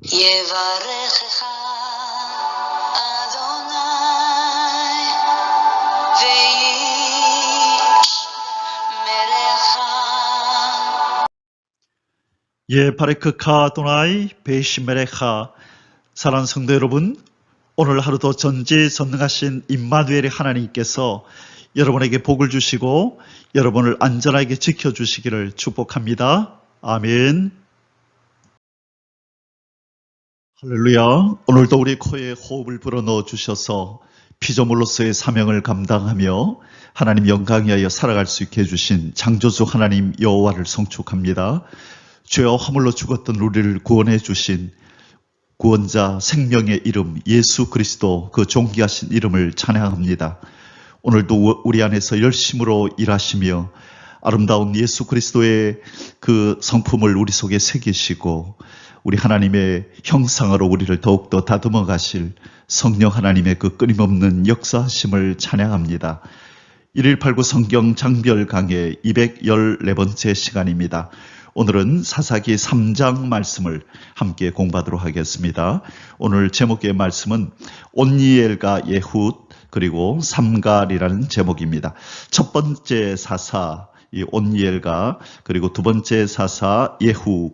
יברכך אדוני וישמרך. 바레크카 아도나이 베이시메레카. 사랑하는 성도 여러분, 오늘 하루도 전지전능하신 임마누엘의 하나님께서 여러분에게 복을 주시고 여러분을 안전하게 지켜주시기를 축복합니다. 아멘. 할렐루야. 오늘도 우리 코에 호흡을 불어넣어 주셔서 피조물로서의 사명을 감당하며 하나님 영광에 하여 살아갈 수 있게 해주신 창조주 하나님 여호와를 송축합니다. 죄와 허물로 죽었던 우리를 구원해 주신 구원자 생명의 이름 예수 그리스도, 그 존귀하신 이름을 찬양합니다. 오늘도 우리 안에서 열심으로 일하시며 아름다운 예수 그리스도의 그 성품을 우리 속에 새기시고 우리 하나님의 형상으로 우리를 더욱더 다듬어 가실 성령 하나님의 그 끊임없는 역사하심을 찬양합니다. 1189 성경 장별 강해 214번째 시간입니다. 오늘은 사사기 3장 말씀을 함께 공부하도록 하겠습니다. 오늘 제목의 말씀은 온니엘과 예훗 그리고 삼갈이라는 제목입니다. 첫 번째 사사 이 온니엘과 그리고 두 번째 사사 예훗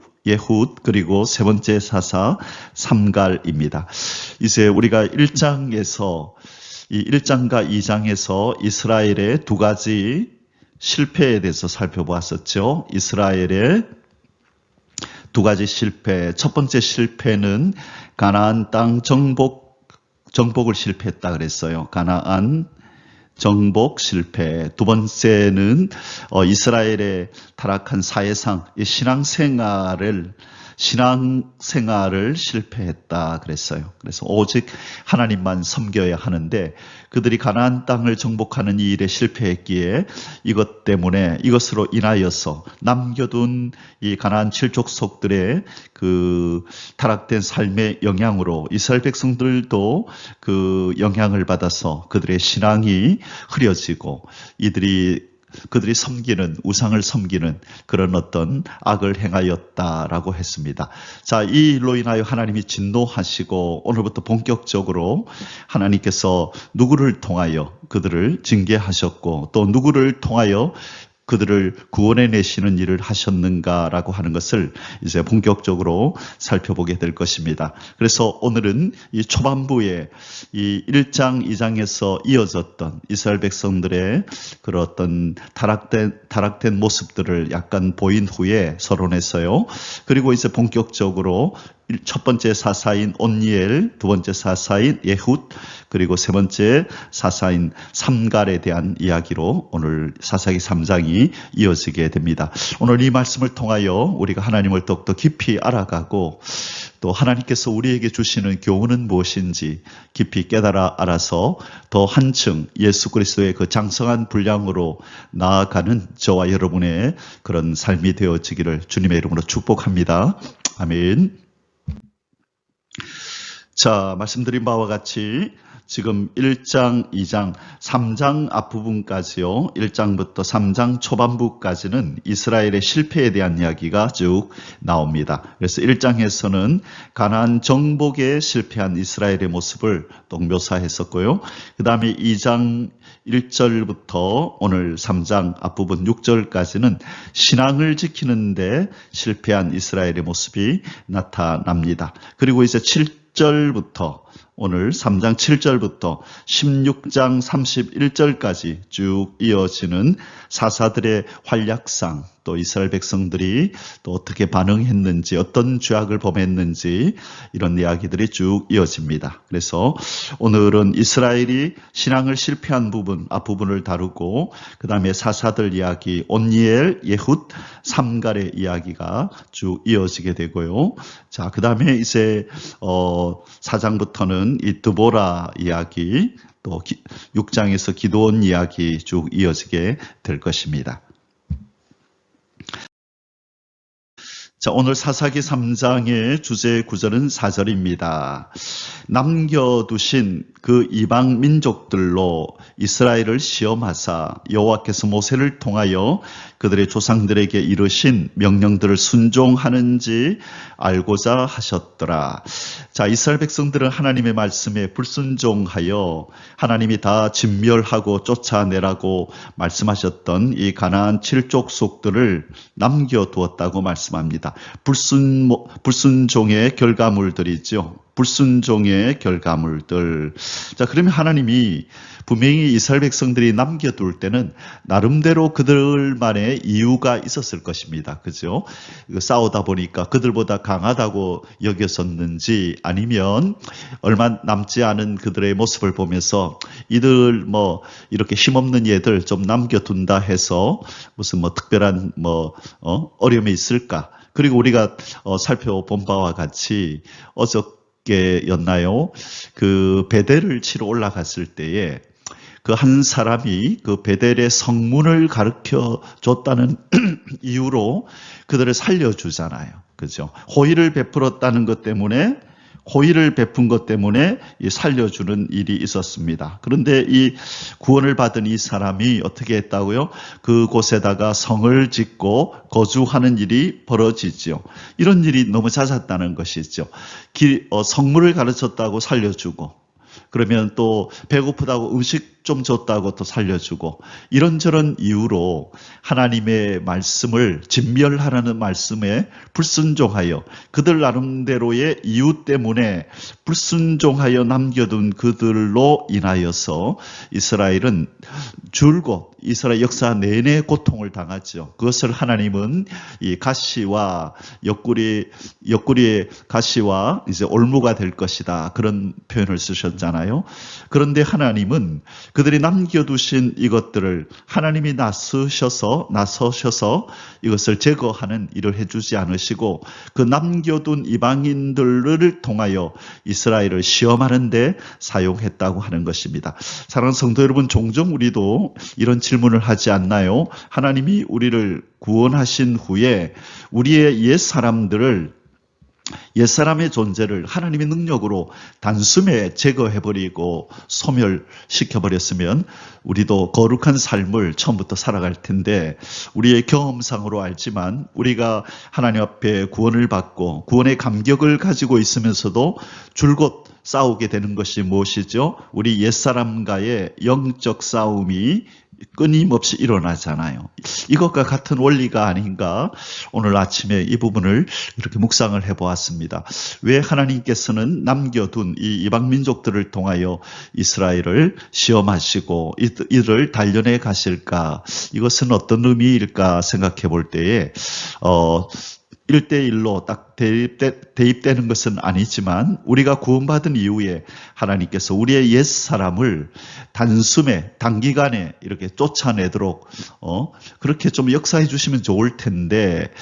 그리고 세 번째 사사 삼갈입니다. 이제 우리가 1장에서 이 1장과 2장에서 이스라엘의 두 가지 실패에 대해서 살펴보았었죠. 이스라엘의 두 가지 실패. 첫 번째 실패는 가나안 땅 정복을 실패했다 그랬어요. 가나안 정복 실패. 두 번째는 이스라엘의 타락한 사회상 신앙생활을 실패했다 그랬어요. 그래서 오직 하나님만 섬겨야 하는데 그들이 가나안 땅을 정복하는 이 일에 실패했기에 이것으로 인하여서 남겨둔 이 가나안 칠족속들의 그 타락된 삶의 영향으로 이스라엘 백성들도 그 영향을 받아서 그들의 신앙이 흐려지고 그들이 섬기는 우상을 섬기는 그런 어떤 악을 행하였다라고 했습니다. 자, 이 일로 인하여 하나님이 진노하시고 오늘부터 본격적으로 하나님께서 누구를 통하여 그들을 징계하셨고 또 누구를 통하여 그들을 구원해 내시는 일을 하셨는가라고 하는 것을 이제 본격적으로 살펴보게 될 것입니다. 그래서 오늘은 이 초반부에 이 1장, 2장에서 이어졌던 이스라엘 백성들의 그런 어떤 타락된 모습들을 약간 보인 후에 서론에서요. 그리고 이제 본격적으로 첫 번째 사사인 온니엘, 두 번째 사사인 예훗, 그리고 세 번째 사사인 삼갈에 대한 이야기로 오늘 사사기 3장이 이어지게 됩니다. 오늘 이 말씀을 통하여 우리가 하나님을 더욱더 깊이 알아가고 또 하나님께서 우리에게 주시는 교훈은 무엇인지 깊이 깨달아 알아서 더 한층 예수 그리스도의 그 장성한 분량으로 나아가는 저와 여러분의 그런 삶이 되어지기를 주님의 이름으로 축복합니다. 아멘. 자, 말씀드린 바와 같이 지금 1장, 2장, 3장 앞부분까지요. 1장부터 3장 초반부까지는 이스라엘의 실패에 대한 이야기가 쭉 나옵니다. 그래서 1장에서는 가나안 정복에 실패한 이스라엘의 모습을 또 묘사했었고요. 그 다음에 2장 1절부터 오늘 3장 앞부분 6절까지는 신앙을 지키는데 실패한 이스라엘의 모습이 나타납니다. 그리고 이제 7절부터 오늘 3장 7절부터 16장 31절까지 쭉 이어지는 사사들의 활약상, 또 이스라엘 백성들이 또 어떻게 반응했는지, 어떤 죄악을 범했는지 이런 이야기들이 쭉 이어집니다. 그래서 오늘은 이스라엘이 신앙을 실패한 부분, 앞부분을 다루고 그 다음에 사사들 이야기, 온니엘, 예훗, 삼갈의 이야기가 쭉 이어지게 되고요. 자, 그 다음에 이제 4장부터는 이 드보라 이야기, 또 6장에서 기드온 이야기 쭉 이어지게 될 것입니다. 자, 오늘 사사기 3장의 주제 구절은 4절입니다. 남겨두신 그 이방 민족들로 이스라엘을 시험하사 여호와께서 모세를 통하여 그들의 조상들에게 이르신 명령들을 순종하는지 알고자 하셨더라. 자, 이스라엘 백성들은 하나님의 말씀에 불순종하여 하나님이 다 진멸하고 쫓아내라고 말씀하셨던 이 가나안 7족속들을 남겨두었다고 말씀합니다. 불순종의 결과물들이죠. 불순종의 결과물들. 자, 그러면 하나님이 분명히 이스라엘 백성들이 남겨둘 때는 나름대로 그들만의 이유가 있었을 것입니다. 그죠? 싸우다 보니까 그들보다 강하다고 여겼었는지 아니면 얼마 남지 않은 그들의 모습을 보면서 이들 이렇게 힘없는 얘들 좀 남겨둔다 해서 무슨 특별한 어려움이 있을까? 그리고 우리가 살펴본 바와 같이 어저께였나요? 그 베델을 치러 올라갔을 때에 그 한 사람이 그 베델의 성문을 가르쳐 줬다는 이유로 그들을 살려주잖아요. 그죠? 호의를 베풀었다는 것 때문에 호의를 베푼 것 때문에 살려주는 일이 있었습니다. 그런데 이 구원을 받은 이 사람이 어떻게 했다고요? 그곳에다가 성을 짓고 거주하는 일이 벌어지죠. 이런 일이 너무 잦았다는 것이죠. 성물을 가르쳤다고 살려주고, 그러면 또 배고프다고 음식 좀 줬다고 또 살려주고, 이런저런 이유로 하나님의 말씀을 진멸하라는 말씀에 불순종하여 그들 나름대로의 이유 때문에 불순종하여 남겨둔 그들로 인하여서 이스라엘은 줄곧 이스라엘 역사 내내 고통을 당하죠. 그것을 하나님은 이 가시와 옆구리의 가시와 이제 올무가 될 것이다, 그런 표현을 쓰셨잖아요. 그런데 하나님은 그들이 남겨두신 이것들을 하나님이 나서셔서 이것을 제거하는 일을 해주지 않으시고 그 남겨둔 이방인들을 통하여 이스라엘을 시험하는 데 사용했다고 하는 것입니다. 사랑하는 성도 여러분, 종종 우리도 이런 질문을 하지 않나요? 하나님이 우리를 구원하신 후에 우리의 옛사람의 존재를 하나님의 능력으로 단숨에 제거해버리고 소멸시켜버렸으면 우리도 거룩한 삶을 처음부터 살아갈 텐데, 우리의 경험상으로 알지만 우리가 하나님 앞에 구원을 받고 구원의 감격을 가지고 있으면서도 줄곧 싸우게 되는 것이 무엇이죠? 우리 옛사람과의 영적 싸움이 끊임없이 일어나잖아요. 이것과 같은 원리가 아닌가, 오늘 아침에 이 부분을 이렇게 묵상을 해보았습니다. 왜 하나님께서는 남겨둔 이 이방 민족들을 통하여 이스라엘을 시험하시고 이를 단련해 가실까? 이것은 어떤 의미일까 생각해 볼 때에 1대1로 딱 대입되는 것은 아니지만, 우리가 구원받은 이후에 하나님께서 우리의 옛사람을 단기간에 이렇게 쫓아내도록 그렇게 좀 역사해 주시면 좋을 텐데,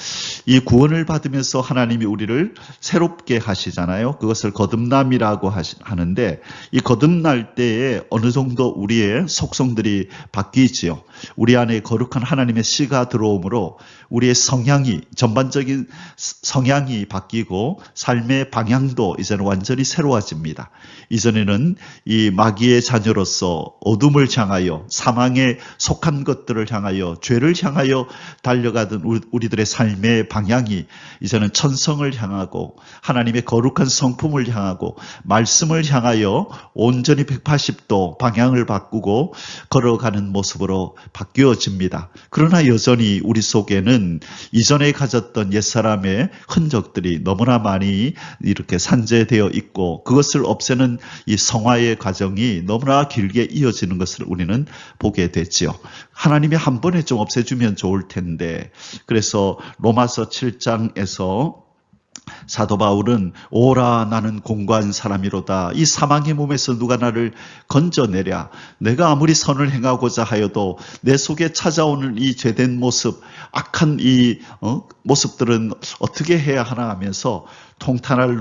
이 구원을 받으면서 하나님이 우리를 새롭게 하시잖아요. 그것을 거듭남이라고 하는데, 이 거듭날 때에 어느 정도 우리의 속성들이 바뀌지요. 우리 안에 거룩한 하나님의 씨가 들어오므로 우리의 전반적인 성향이 바뀌고 삶의 방향도 이제는 완전히 새로워집니다. 이전에는 이 마귀의 자녀로서 어둠을 향하여, 사망에 속한 것들을 향하여, 죄를 향하여 달려가던 우리들의 삶의 방향이 이제는 천성을 향하고 하나님의 거룩한 성품을 향하고 말씀을 향하여 온전히 180도 방향을 바꾸고 걸어가는 모습으로 바뀌어집니다. 그러나 여전히 우리 속에는 이전에 가졌던 옛사람의 흔적들이 너무나 많이 이렇게 산재되어 있고, 그것을 없애는 이 성화의 과정이 너무나 길게 이어지는 것을 우리는 보게 됐지요. 하나님이 한 번에 좀 없애주면 좋을 텐데, 그래서 로마서 7장에서 사도 바울은 오라 나는 공고한 사람이로다. 이 사망의 몸에서 누가 나를 건져내랴. 내가 아무리 선을 행하고자 하여도 내 속에 찾아오는 이 죄된 모습, 악한 이 모습들은 어떻게 해야 하나 하면서 통탄할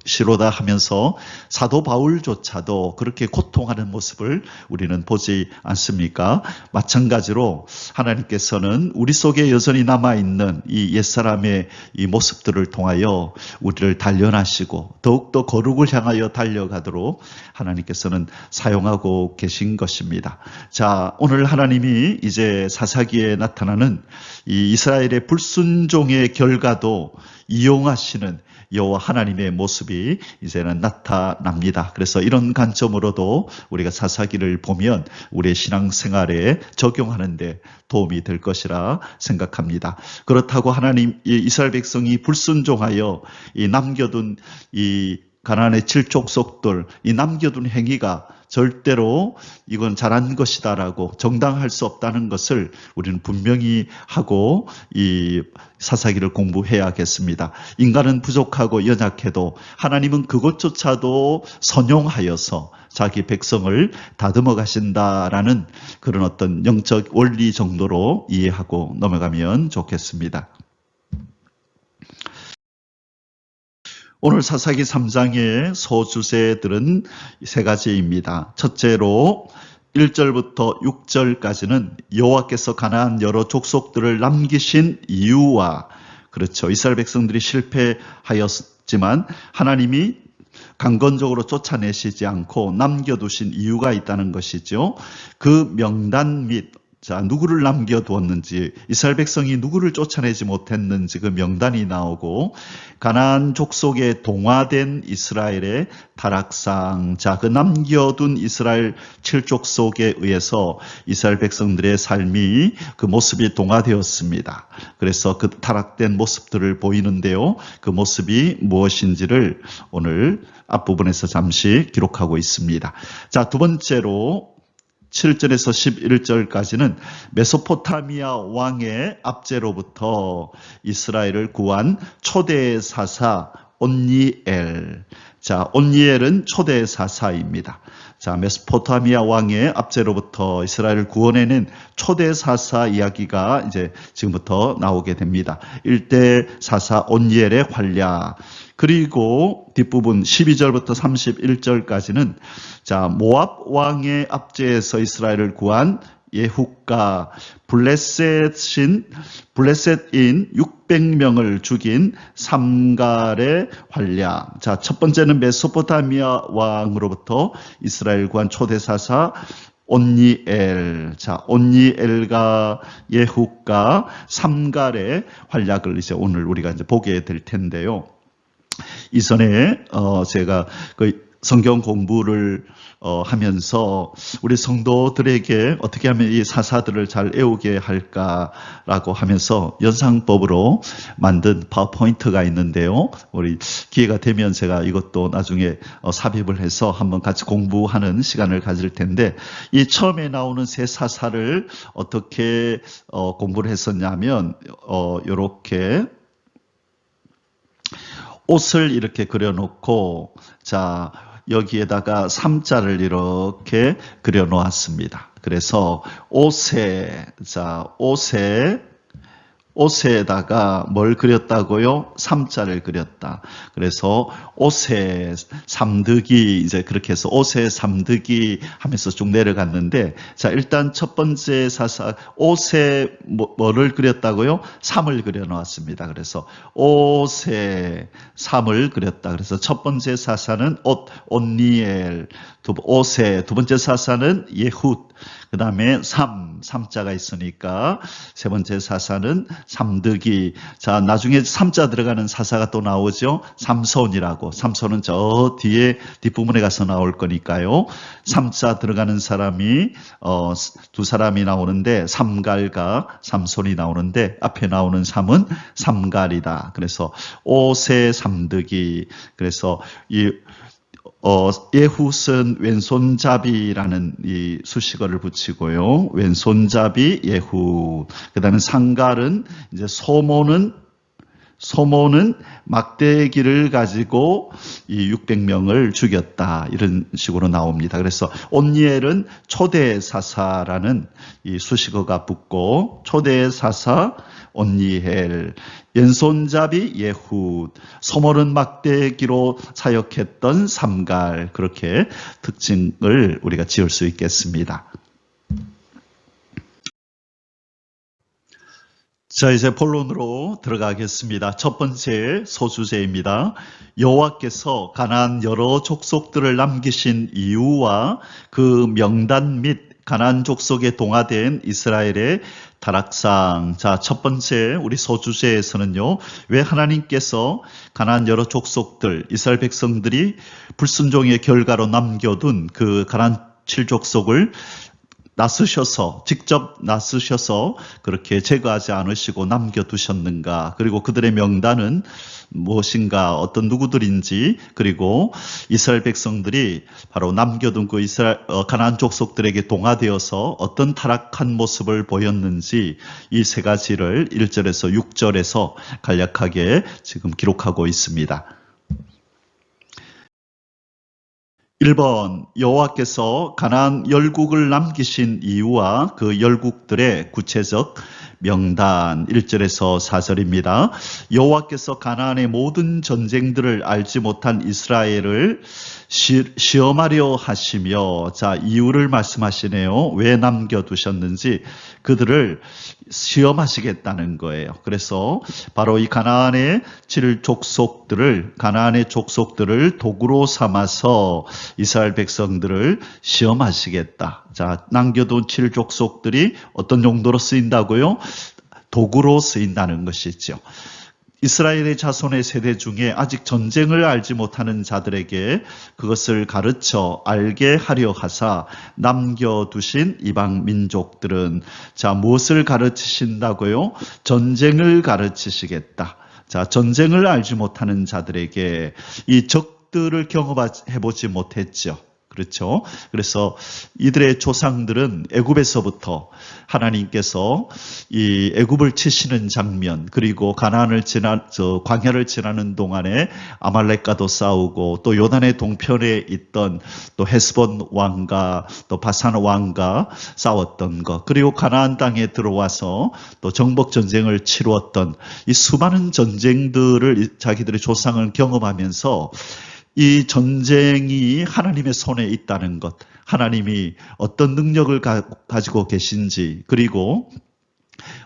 시로다 하면서 사도 바울조차도 그렇게 고통하는 모습을 우리는 보지 않습니까? 마찬가지로 하나님께서는 우리 속에 여전히 남아있는 이 옛사람의 이 모습들을 통하여 우리를 단련하시고 더욱더 거룩을 향하여 달려가도록 하나님께서는 사용하고 계신 것입니다. 자, 오늘 하나님이 이제 사사기에 나타나는 이 이스라엘의 불순종의 결과도 이용하시는 여호와 하나님의 모습이 이제는 나타납니다. 그래서 이런 관점으로도 우리가 사사기를 보면 우리의 신앙생활에 적용하는 데 도움이 될 것이라 생각합니다. 그렇다고 하나님 이스라엘 백성이 불순종하여 이 남겨둔 이 가나안의 7족속들 이 남겨둔 행위가 절대로 이건 잘한 것이다라고 정당할 수 없다는 것을 우리는 분명히 하고 이 사사기를 공부해야겠습니다. 인간은 부족하고 연약해도 하나님은 그것조차도 선용하여서 자기 백성을 다듬어 가신다라는 그런 어떤 영적 원리 정도로 이해하고 넘어가면 좋겠습니다. 오늘 사사기 3장의 소주제들은 세 가지입니다. 첫째로 1절부터 6절까지는 여호와께서 가나안 여러 족속들을 남기신 이유와 그렇죠. 이스라엘 백성들이 실패하였지만 하나님이 강건적으로 쫓아내시지 않고 남겨두신 이유가 있다는 것이죠. 그 명단 및 누구를 남겨두었는지 이스라엘 백성이 누구를 쫓아내지 못했는지 그 명단이 나오고 가나안 족속에 동화된 이스라엘의 타락상 그 남겨둔 이스라엘 7족속에 의해서 이스라엘 백성들의 삶이 그 모습이 동화되었습니다. 그래서 그 타락된 모습들을 보이는데요. 그 모습이 무엇인지를 오늘 앞부분에서 잠시 기록하고 있습니다. 자, 두 번째로 7절에서 11절까지는 메소포타미아 왕의 압제로부터 이스라엘을 구한 초대 사사 온니엘. 자, 온니엘은 초대 사사입니다. 자, 메소포타미아 왕의 압제로부터 이스라엘을 구원해낸 초대 사사 이야기가 이제 지금부터 나오게 됩니다. 일대 사사 온니엘의 활약. 그리고 뒷부분 12절부터 31절까지는 자, 모압 왕의 압제에서 이스라엘을 구한 예후가 블레셋인 600명을 죽인 삼갈의 활약. 자, 첫 번째는 메소포타미아 왕으로부터 이스라엘 구한 초대사사 온니엘. 자, 온니엘과 예후가 삼갈의 활약을 이제 오늘 우리가 이제 보게 될 텐데요. 이전에 제가 그 성경 공부를 하면서 우리 성도들에게 어떻게 하면 이 사사들을 잘 외우게 할까라고 하면서 연상법으로 만든 파워포인트가 있는데요. 우리 기회가 되면 제가 이것도 나중에 삽입을 해서 한번 같이 공부하는 시간을 가질 텐데 이 처음에 나오는 세 사사를 어떻게 공부를 했었냐면 이렇게 옷을 이렇게 그려놓고 자 여기에다가 3자를 이렇게 그려놓았습니다. 그래서 옷에다가 뭘 그렸다고요? 3자를 그렸다. 그래서 옷에 삼득이 이제 그렇게 해서 옷에 삼득이 하면서 쭉 내려갔는데 자 일단 첫 번째 사사 옷에 뭐를 그렸다고요? 삼을 그려 놓았습니다. 그래서 옷에 삼을 그렸다. 그래서 첫 번째 사사는 온니엘, 옷에 두 번째 사사는 예훗, 그 다음에 삼자가 있으니까 세 번째 사사는 삼득이. 자, 나중에 삼자 들어가는 사사가 또 나오죠. 삼손이라고. 삼손은 저 뒤에 뒷부분에 가서 나올 거니까요. 삼자 들어가는 사람이 두 사람이 나오는데 삼갈과 삼손이 나오는데 앞에 나오는 삼은 삼갈이다. 그래서 옷의 삼득이. 그래서 이 예훗은 왼손잡이라는 이 수식어를 붙이고요. 왼손잡이 예훗. 그 다음에 상갈은 이제 소모는 막대기를 가지고 이 600명을 죽였다. 이런 식으로 나옵니다. 그래서 온니엘은 초대 사사라는 이 수식어가 붙고 초대 사사 온니엘, 왼손잡이 예훗, 소모른 막대기로 사역했던 삼갈, 그렇게 특징을 우리가 지을 수 있겠습니다. 자, 이제 본론으로 들어가겠습니다. 첫 번째 소주제입니다. 여호와께서 가나안 여러 족속들을 남기신 이유와 그 명단 및 가나안 족속에 동화된 이스라엘의 타락상. 자, 첫 번째 우리 소주제에서는요, 왜 하나님께서 가나안 여러 족속들, 이스라엘 백성들이 불순종의 결과로 남겨둔 그 가나안 7족속을 직접 나서셔서 그렇게 제거하지 않으시고 남겨두셨는가? 그리고 그들의 명단은 무엇인가? 어떤 누구들인지, 그리고 이스라엘 백성들이 바로 남겨둔 그 가나안 족속들에게 동화되어서 어떤 타락한 모습을 보였는지, 이 세 가지를 1절에서 6절에서 간략하게 지금 기록하고 있습니다. 1번, 여호와께서 가나안 열국을 남기신 이유와 그 열국들의 구체적 명단. 1절에서 4절입니다. 여호와께서 가나안의 모든 전쟁들을 알지 못한 이스라엘을 시험하려 하시며, 자, 이유를 말씀하시네요. 왜 남겨두셨는지 그들을 시험하시겠다는 거예요. 그래서 바로 이 가나안의 가나안의 족속들을 도구로 삼아서 이스라엘 백성들을 시험하시겠다. 자, 남겨둔 7족속들이 어떤 용도로 쓰인다고요? 도구로 쓰인다는 것이죠. 이스라엘의 자손의 세대 중에 아직 전쟁을 알지 못하는 자들에게 그것을 가르쳐 알게 하려 하사 남겨두신 이방 민족들은, 자, 무엇을 가르치신다고요? 전쟁을 가르치시겠다. 자, 전쟁을 알지 못하는 자들에게, 이 적들을 경험해보지 못했죠. 그렇죠? 그래서 이들의 조상들은 애굽에서부터 하나님께서 이 애굽을 치시는 장면, 그리고 가나안을 광야를 지나는 동안에 아말렉과도 싸우고, 또 요단의 동편에 있던 또 헤스본 왕과 또 바산 왕과 싸웠던 것, 그리고 가나안 땅에 들어와서 또 정복 전쟁을 치루었던 이 수많은 전쟁들을 자기들의 조상을 경험하면서 이 전쟁이 하나님의 손에 있다는 것, 하나님이 어떤 능력을 가지고 계신지, 그리고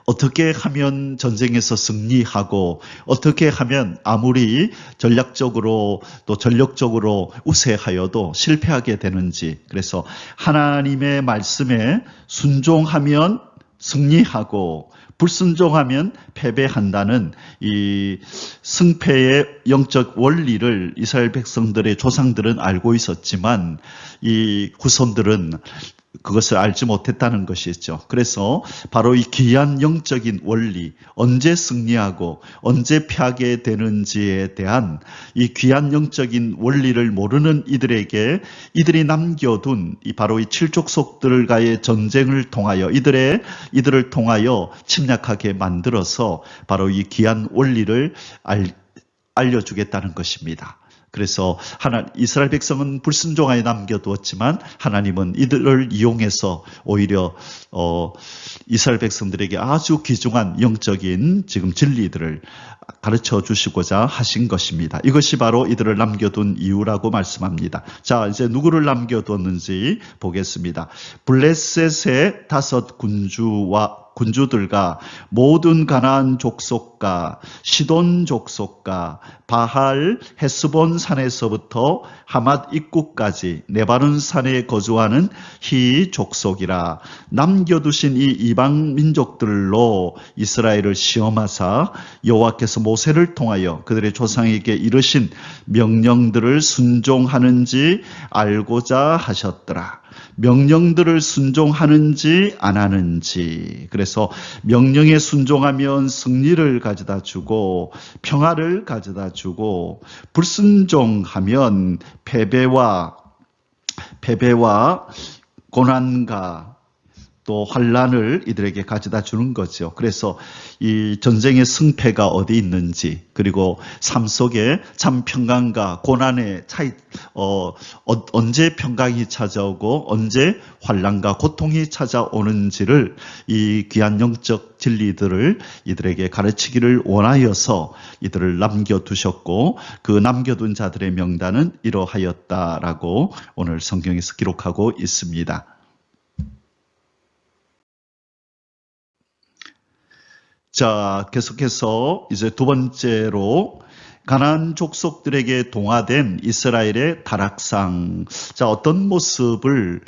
어떻게 하면 전쟁에서 승리하고 어떻게 하면 아무리 전략적으로 또 전력적으로 우세하여도 실패하게 되는지, 그래서 하나님의 말씀에 순종하면 승리하고 불순종하면 패배한다는 이 승패의 영적 원리를 이스라엘 백성들의 조상들은 알고 있었지만 이 후손들은 그것을 알지 못했다는 것이죠. 그래서 바로 이 귀한 영적인 원리, 언제 승리하고 언제 패하게 되는지에 대한 이 귀한 영적인 원리를 모르는 이들이 남겨둔 바로 이 칠족속들과의 전쟁을 통하여 이들을 통하여 침략하게 만들어서 바로 이 귀한 원리를 알려주겠다는 것입니다. 그래서 이스라엘 백성은 불순종하여 남겨두었지만 하나님은 이들을 이용해서 오히려 이스라엘 백성들에게 아주 귀중한 영적인 지금 진리들을 가르쳐 주시고자 하신 것입니다. 이것이 바로 이들을 남겨둔 이유라고 말씀합니다. 자, 이제 누구를 남겨두었는지 보겠습니다. 블레셋의 5 군주들과 모든 가나안 족속과 시돈 족속과 바할 헤스본 산에서부터 하맛 입구까지 네바논 산에 거주하는 히 족속이라. 남겨두신 이 이방 민족들로 이스라엘을 시험하사 여호와께서 모세를 통하여 그들의 조상에게 이르신 명령들을 순종하는지 알고자 하셨더라. 명령들을 순종하는지 안 하는지. 그래서 명령에 순종하면 승리를 가져다 주고 평화를 가져다 주고, 불순종하면 패배와 고난과 또 환란을 이들에게 가져다 주는 거죠. 그래서 이 전쟁의 승패가 어디 있는지, 그리고 삶 속에 참 평강과 고난의 차이, 언제 평강이 찾아오고 언제 환란과 고통이 찾아오는지를, 이 귀한 영적 진리들을 이들에게 가르치기를 원하여서 이들을 남겨두셨고, 그 남겨둔 자들의 명단은 이러하였다라고 오늘 성경에서 기록하고 있습니다. 자, 계속해서 이제 두 번째로 가나안 족속들에게 동화된 이스라엘의 타락상. 자, 어떤 모습을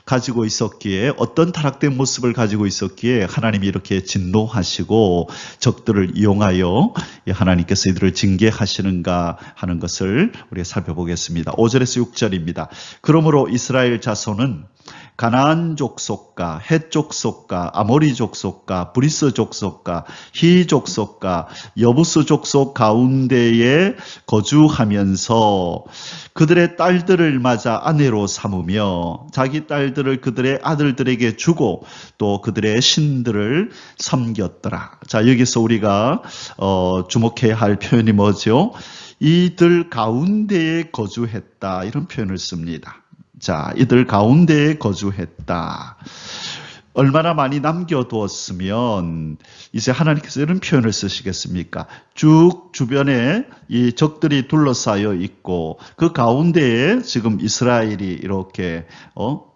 가지고 있었기에, 어떤 타락된 모습을 가지고 있었기에 하나님이 이렇게 진노하시고 적들을 이용하여 하나님께서 이들을 징계하시는가 하는 것을 우리가 살펴보겠습니다. 5절에서 6절입니다. 그러므로 이스라엘 자손은 가나안 족속과 헷 족속과 아모리 족속과 브리스 족속과 히 족속과 여부스 족속 가운데에 거주하면서 그들의 딸들을 맞아 아내로 삼으며 자기 딸들을 그들의 아들들에게 주고 또 그들의 신들을 섬겼더라. 자, 여기서 우리가 주목해야 할 표현이 뭐죠? 이들 가운데에 거주했다, 이런 표현을 씁니다. 자, 이들 가운데에 거주했다. 얼마나 많이 남겨두었으면 이제 하나님께서 이런 표현을 쓰시겠습니까? 쭉 주변에 이 적들이 둘러싸여 있고 그 가운데에 지금 이스라엘이 이렇게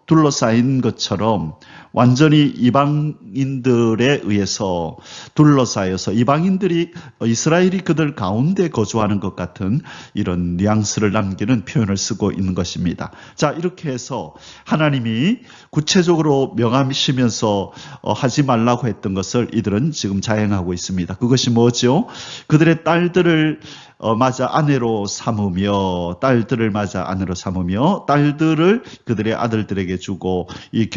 둘러싸인 것처럼 완전히 이방인들에 의해서 둘러싸여서 이방인들이, 이스라엘이 그들 가운데 거주하는 것 같은 이런 뉘앙스를 남기는 표현을 쓰고 있는 것입니다. 자, 이렇게 해서 하나님이 구체적으로 명하시면서 하지 말라고 했던 것을 이들은 지금 자행하고 있습니다. 그것이 뭐죠? 그들의 딸들을 맞아 아내로 삼으며, 딸들을 맞아 아내로 삼으며 딸들을 그들의 아들들에게 주고, 이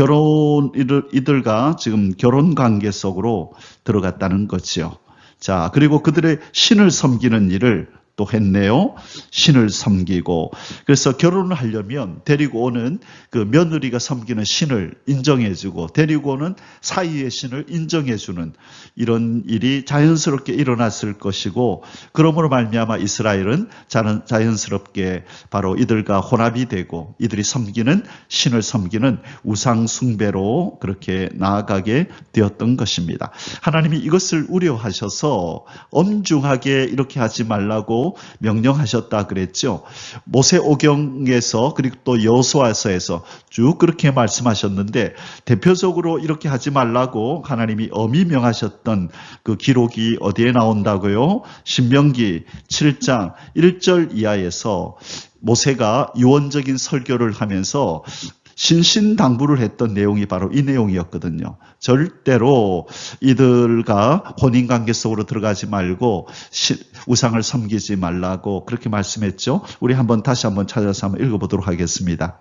이들과 지금 결혼 관계 속으로 들어갔다는 거죠. 자, 그리고 그들의 신을 섬기는 일을 또 했네요. 신을 섬기고, 그래서 결혼을 하려면 데리고 오는 그 며느리가 섬기는 신을 인정해주고 데리고 오는 사이의 신을 인정해주는 이런 일이 자연스럽게 일어났을 것이고, 그러므로 말미암아 이스라엘은 자연스럽게 바로 이들과 혼합이 되고 이들이 섬기는 신을 섬기는 우상 숭배로 그렇게 나아가게 되었던 것입니다. 하나님이 이것을 우려하셔서 엄중하게 이렇게 하지 말라고 명령하셨다 그랬죠. 모세오경에서 그리고 또 여호수아서에서 쭉 그렇게 말씀하셨는데, 대표적으로 이렇게 하지 말라고 하나님이 엄히 명하셨던 그 기록이 어디에 나온다고요? 신명기 7장 1절 이하에서 모세가 유언적인 설교를 하면서 신신당부를 했던 내용이 바로 이 내용이었거든요. 절대로 이들과 혼인관계 속으로 들어가지 말고 우상을 섬기지 말라고 그렇게 말씀했죠. 우리 다시 한번 찾아서 한번 읽어보도록 하겠습니다.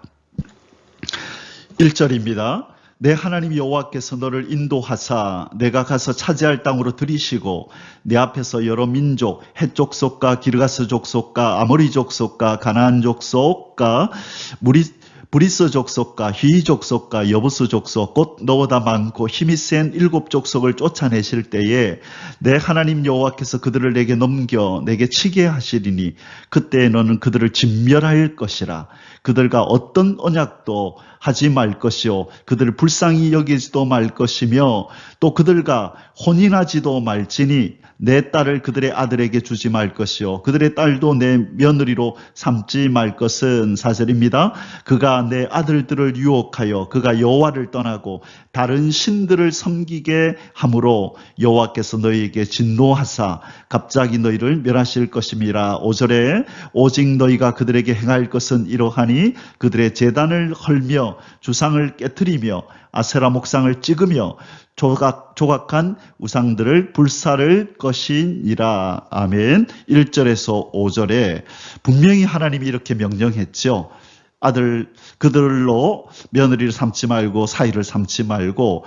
1절입니다. 내 하나님 여호와께서 너를 인도하사 내가 가서 차지할 땅으로 들이시고 내 앞에서 여러 민족, 헷 족속과 기르가스 족속과 아모리 족속과 가나안 족속과 브리스 족속과 히 족속과 여부스 족속, 곧 너보다 많고 힘이 센 7 족속을 쫓아내실 때에 내 하나님 여호와께서 그들을 내게 넘겨 내게 치게 하시리니 그때 너는 그들을 진멸할 것이라. 그들과 어떤 언약도 하지 말 것이요 그들을 불쌍히 여기지도 말 것이며 또 그들과 혼인하지도 말지니 내 딸을 그들의 아들에게 주지 말 것이요 그들의 딸도 내 며느리로 삼지 말 것은 4절입니다. 그가 내 아들들을 유혹하여 그가 여호와를 떠나고 다른 신들을 섬기게 함으로 여호와께서 너희에게 진노하사 갑자기 너희를 멸하실 것임이라. 5절에 오직 너희가 그들에게 행할 것은 이러하니 그들의 제단을 헐며 주상을 깨트리며 아세라 목상을 찍으며 조각한 우상들을 불사를 것이니라. 아멘. 1절에서 5절에 분명히 하나님이 이렇게 명령했죠. 그들로 며느리를 삼지 말고 사이를 삼지 말고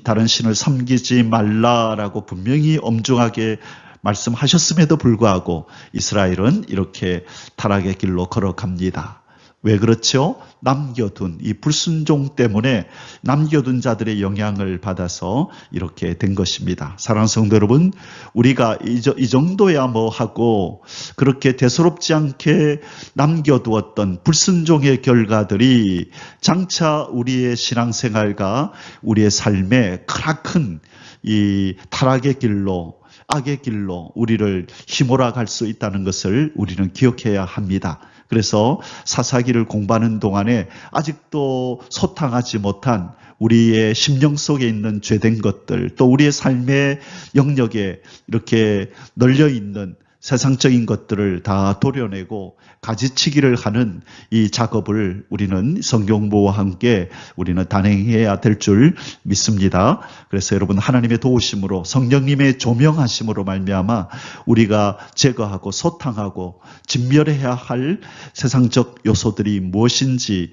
다른 신을 섬기지 말라라고 분명히 엄중하게 말씀하셨음에도 불구하고 이스라엘은 이렇게 타락의 길로 걸어갑니다. 왜 그렇죠? 남겨둔 이 불순종 때문에 남겨둔 자들의 영향을 받아서 이렇게 된 것입니다. 사랑하는 성도 여러분, 우리가 이 정도야 뭐 하고 그렇게 대수롭지 않게 남겨두었던 불순종의 결과들이 장차 우리의 신앙생활과 우리의 삶에 크나큰 이 타락의 길로, 악의 길로 우리를 휘몰아 갈 수 있다는 것을 우리는 기억해야 합니다. 그래서 사사기를 공부하는 동안에 아직도 소탕하지 못한 우리의 심령 속에 있는 죄된 것들, 또 우리의 삶의 영역에 이렇게 널려있는 세상적인 것들을 다 도려내고 가지치기를 하는 이 작업을 우리는 성경부와 함께 우리는 단행해야 될 줄 믿습니다. 그래서 여러분, 하나님의 도우심으로, 성령님의 조명하심으로 말미암아 우리가 제거하고 소탕하고 진멸해야 할 세상적 요소들이 무엇인지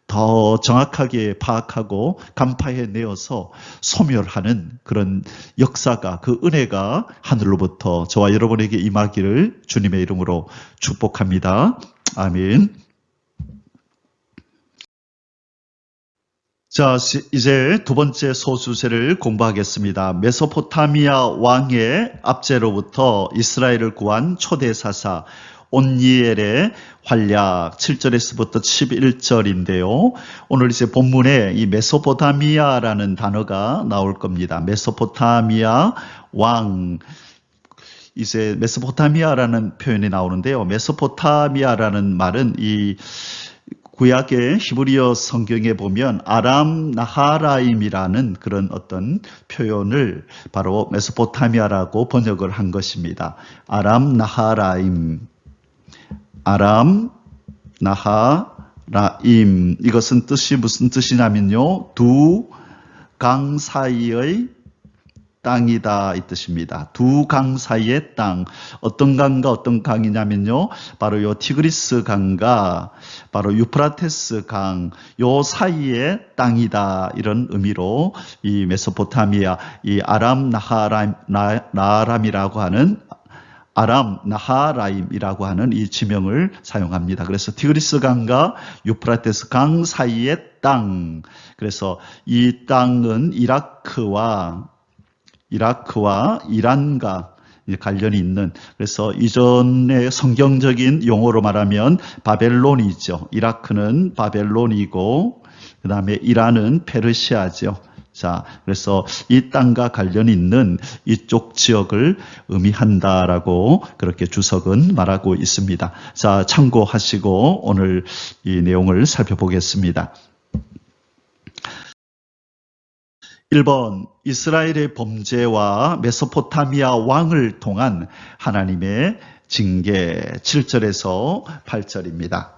더 정확하게 파악하고 간파해내어서 소멸하는 그런 역사가, 그 은혜가 하늘로부터 저와 여러분에게 임하기를 주님의 이름으로 축복합니다. 아멘. 자, 이제 두 번째 소수세를 공부하겠습니다. 메소포타미아 왕의 압제로부터 이스라엘을 구한 초대사사 온니엘의 활약 7절에서부터 11절인데요. 오늘 이제 본문에 이 메소포타미아라는 단어가 나올 겁니다. 메소포타미아 왕. 이제 메소포타미아라는 표현이 나오는데요. 메소포타미아라는 말은 이 구약의 히브리어 성경에 보면 아람 나하라임이라는 그런 어떤 표현을 바로 메소포타미아라고 번역을 한 것입니다. 아람 나하라임. 아람 나하라임, 이것은 뜻이 무슨 뜻이냐면요, 두 강 사이의 땅이다 이 뜻입니다. 두 강 사이의 땅, 어떤 강과 어떤 강이냐면요, 바로 요 티그리스 강과 바로 유프라테스 강, 요 사이의 땅이다, 이런 의미로 이 메소포타미아, 이 아람 나하람이라고 하는 아람 나하라임이라고 하는 이 지명을 사용합니다. 그래서 티그리스 강과 유프라테스 강 사이의 땅. 그래서 이 땅은 이라크와 이란과 관련이 있는, 그래서 이전의 성경적인 용어로 말하면 바벨론이죠. 이라크는 바벨론이고 그 다음에 이란은 페르시아죠. 자, 그래서 이 땅과 관련이 있는 이쪽 지역을 의미한다라고 그렇게 주석은 말하고 있습니다. 자, 참고하시고 오늘 이 내용을 살펴보겠습니다. 1번, 이스라엘의 범죄와 메소포타미아 왕을 통한 하나님의 징계, 7절에서 8절입니다.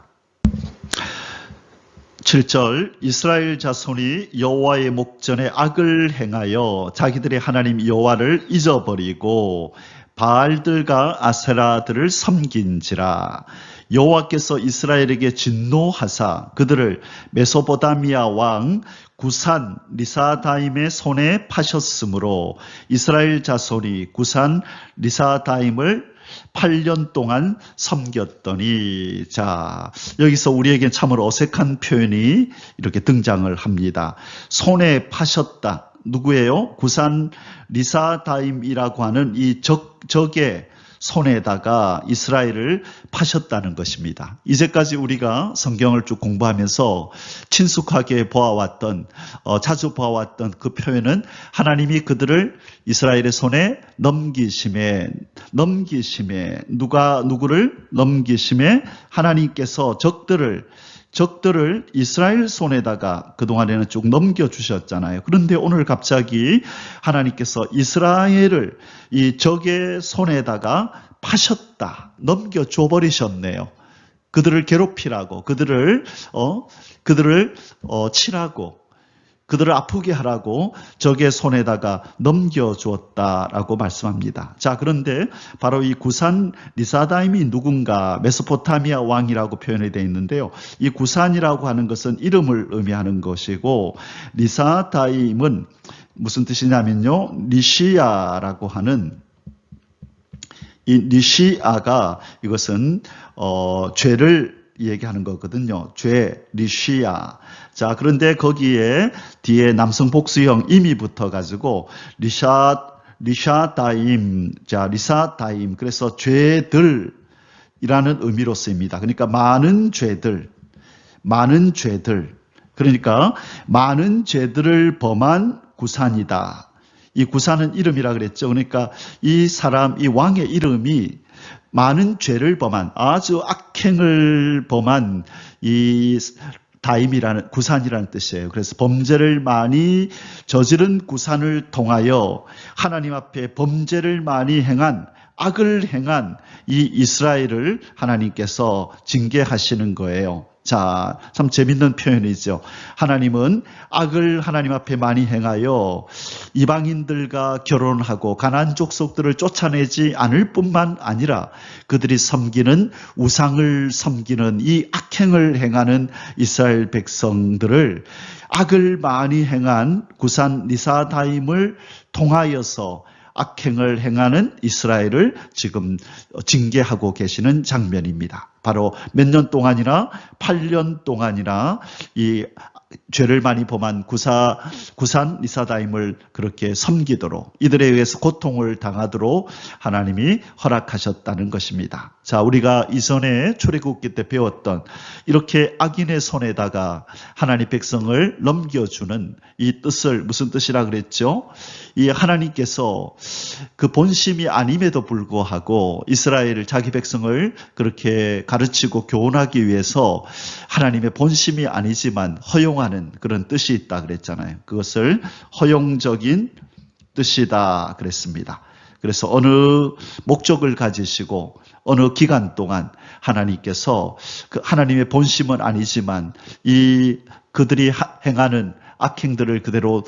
7절, 이스라엘 자손이 여호와의 목전에 악을 행하여 자기들의 하나님 여호와를 잊어버리고 바알들과 아세라들을 섬긴지라. 여호와께서 이스라엘에게 진노하사 그들을 메소포타미아 왕 구산 리사다임의 손에 파셨으므로 이스라엘 자손이 구산 리사다임을 8년 동안 섬겼더니. 자, 여기서 우리에게 참으로 어색한 표현이 이렇게 등장을 합니다. 손에 파셨다. 누구예요? 구산 리사다임이라고 하는 이 적의 손에다가 이스라엘을 파셨다는 것입니다. 이제까지 우리가 성경을 쭉 공부하면서 친숙하게 보아왔던, 자주 보아왔던 그 표현은 하나님이 그들을 이스라엘의 손에 넘기심에 누구를 넘기심에 하나님께서 적들을 이스라엘 손에다가 그동안에는 쭉 넘겨주셨잖아요. 그런데 오늘 갑자기 하나님께서 이스라엘을 이 적의 손에다가 파셨다, 넘겨줘버리셨네요. 그들을 괴롭히라고, 그들을 치라고, 그들을 아프게 하라고 적의 손에다가 넘겨주었다라고 말씀합니다. 자, 그런데 바로 이 구산 리사다임이 누군가, 메소포타미아 왕이라고 표현이 되어 있는데요. 이 구산이라고 하는 것은 이름을 의미하는 것이고, 리사다임은 무슨 뜻이냐면요, 리시아라고 하는, 이 리시아가 이것은 죄를 얘기하는 거거든요. 죄, 리시아. 자, 그런데 거기에 뒤에 남성 복수형 임이 붙어가지고 리샤다임, 자, 리사다임. 그래서 죄들이라는 의미로 쓰입니다. 그러니까 많은 죄들. 그러니까 많은 죄들을 범한 구산이다. 이 구산은 이름이라 그랬죠. 그러니까 이 왕의 이름이 많은 죄를 범한, 아주 악행을 범한 이 다임이라는, 구산이라는 뜻이에요. 그래서 범죄를 많이 저지른 구산을 통하여 하나님 앞에 범죄를 많이 행한, 악을 행한 이 이스라엘을 하나님께서 징계하시는 거예요. 자, 참 재밌는 표현이죠. 하나님은 악을 하나님 앞에 많이 행하여 이방인들과 결혼하고 가나안 족속들을 쫓아내지 않을 뿐만 아니라 그들이 섬기는 우상을 섬기는 이 악행을 행하는 이스라엘 백성들을 악을 많이 행한 구산 리사다임을 통하여서 악행을 행하는 이스라엘을 지금 징계하고 계시는 장면입니다. 바로 몇 년 동안이나 8년 동안이나 이 죄를 많이 범한 구산 리사다임을 그렇게 섬기도록, 이들에 의해서 고통을 당하도록 하나님이 허락하셨다는 것입니다. 자, 우리가 이전에 출애굽기 때 배웠던 이렇게 악인의 손에다가 하나님 백성을 넘겨주는 이 뜻을, 무슨 뜻이라 그랬죠? 이 하나님께서 그 본심이 아님에도 불구하고 이스라엘을, 자기 백성을 그렇게 가르치고 교훈하기 위해서 하나님의 본심이 아니지만 허용하는 그런 뜻이 있다 그랬잖아요. 그것을 허용적인 뜻이다 그랬습니다. 그래서 어느 목적을 가지시고 어느 기간 동안 하나님께서 그 하나님의 본심은 아니지만 그들이 행하는 악행들을 그대로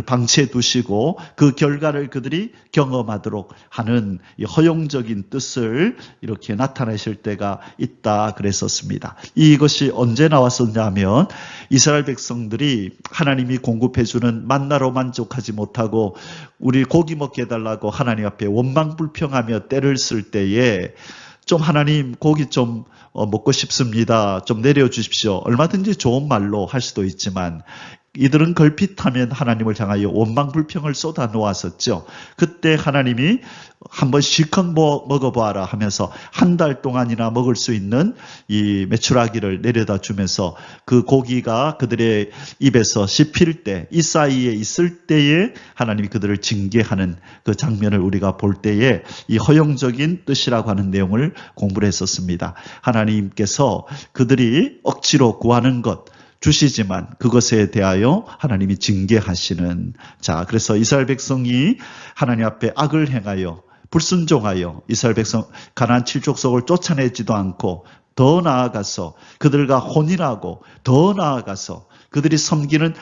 방치해 두시고 그 결과를 그들이 경험하도록 하는 이 허용적인 뜻을 이렇게 나타내실 때가 있다 그랬었습니다. 이것이 언제 나왔었냐면 이스라엘 백성들이 하나님이 공급해 주는 만나로 만족하지 못하고 우리 고기 먹게 해달라고 하나님 앞에 원망불평하며 때를 쓸 때에 좀 하나님 고기 좀 먹고 싶습니다. 좀 내려주십시오. 얼마든지 좋은 말로 할 수도 있지만 이들은 걸핏하면 하나님을 향하여 원망불평을 쏟아 놓았었죠. 그때 하나님이 한번 실컷 먹어봐라 하면서 한 달 동안이나 먹을 수 있는 이 메추라기를 내려다 주면서 그 고기가 그들의 입에서 씹힐 때, 이 사이에 있을 때에 하나님이 그들을 징계하는 그 장면을 우리가 볼 때에 이 허용적인 뜻이라고 하는 내용을 공부를 했었습니다. 하나님께서 그들이 억지로 구하는 것 주시지만 그것에 대하여 하나님이 징계하시는, 자, 그래서 이스라엘 백성이 하나님 앞에 악을 행하여 불순종하여 이스라엘 백성 가나안 7족속을 쫓아내지도 않고 더 나아가서 그들과 혼인하고 더 나아가서 그들이 섬기는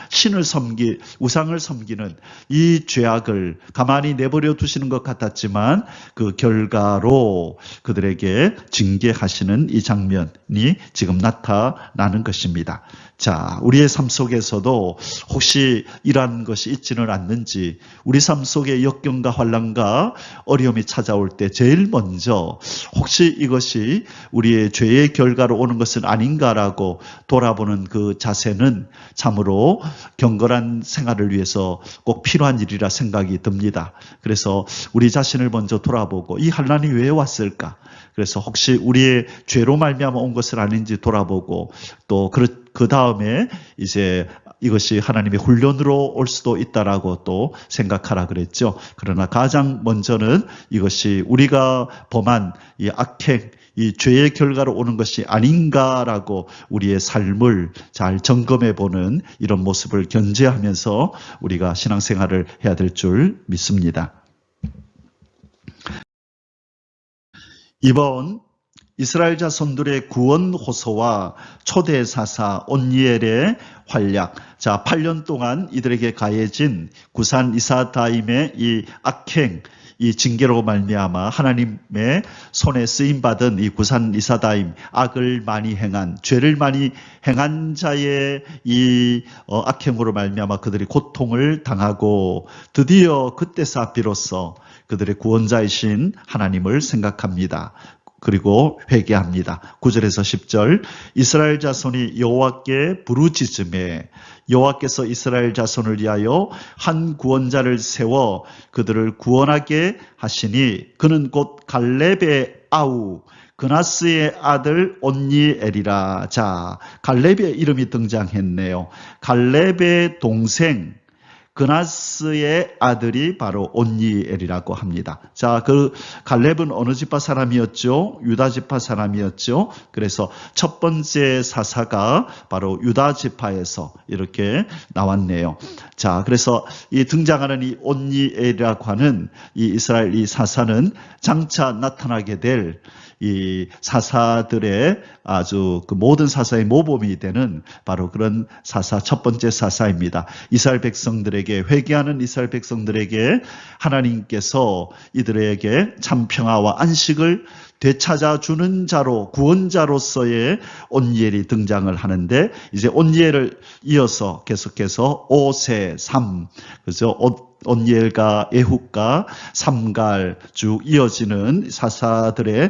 우상을 섬기는 이 죄악을 가만히 내버려 두시는 것 같았지만 그 결과로 그들에게 징계하시는 이 장면이 지금 나타나는 것입니다. 자, 우리의 삶 속에서도 혹시 이러한 것이 있지는 않는지, 우리 삶 속에 역경과 환난과 어려움이 찾아올 때 제일 먼저 혹시 이것이 우리의 죄의 결과로 오는 것은 아닌가라고 돌아보는 그 자세는 참으로 경건한 생활을 위해서 꼭 필요한 일이라 생각이 듭니다. 그래서 우리 자신을 먼저 돌아보고 이 환난이 왜 왔을까? 그래서 혹시 우리의 죄로 말미암아 온 것은 아닌지 돌아보고 또 그 다음에 이제 이것이 하나님의 훈련으로 올 수도 있다라고 또 생각하라 그랬죠. 그러나 가장 먼저는 이것이 우리가 범한 이 악행, 이 죄의 결과로 오는 것이 아닌가라고 우리의 삶을 잘 점검해 보는 이런 모습을 견제하면서 우리가 신앙생활을 해야 될 줄 믿습니다. 이번 이스라엘 자손들의 구원 호소와 초대 사사 온니엘의 활약, 자, 8년 동안 이들에게 가해진 구산 리사다임의 이 악행, 이 징계로 말미암아 하나님의 손에 쓰임 받은 이 구산 리사다임, 악을 많이 행한, 죄를 많이 행한 자의 이 악행으로 말미암아 그들이 고통을 당하고 드디어 그때서 비로소 그들의 구원자이신 하나님을 생각합니다. 그리고 회개합니다. 9절에서 10절 이스라엘 자손이 여호와께 부르짖음에 여호와께서 이스라엘 자손을 위하여 한 구원자를 세워 그들을 구원하게 하시니 그는 곧 갈렙의 아우 그나스의 아들 온니엘이라. 자, 갈렙의 이름이 등장했네요. 갈렙의 동생 그나스의 아들이 바로 온니엘이라고 합니다. 자, 그 갈렙은 어느 지파 사람이었죠? 유다 지파 사람이었죠. 그래서 첫 번째 사사가 바로 유다 지파에서 이렇게 나왔네요. 자, 그래서 이 등장하는 이 온니엘이라고 하는 이 이스라엘 이 사사는 장차 나타나게 될 이 사사들의 아주 그 모든 사사의 모범이 되는 바로 그런 사사, 첫 번째 사사입니다. 이스라엘 백성들에게, 회개하는 이스라엘 백성들에게 하나님께서 이들에게 참 평화와 안식을 되찾아주는 자로, 구원자로서의 온니엘이 등장을 하는데, 이제 온니엘을 이어서 계속해서 5세 3, 그죠? 온니엘과 에훗과 삼갈 쭉 이어지는 사사들의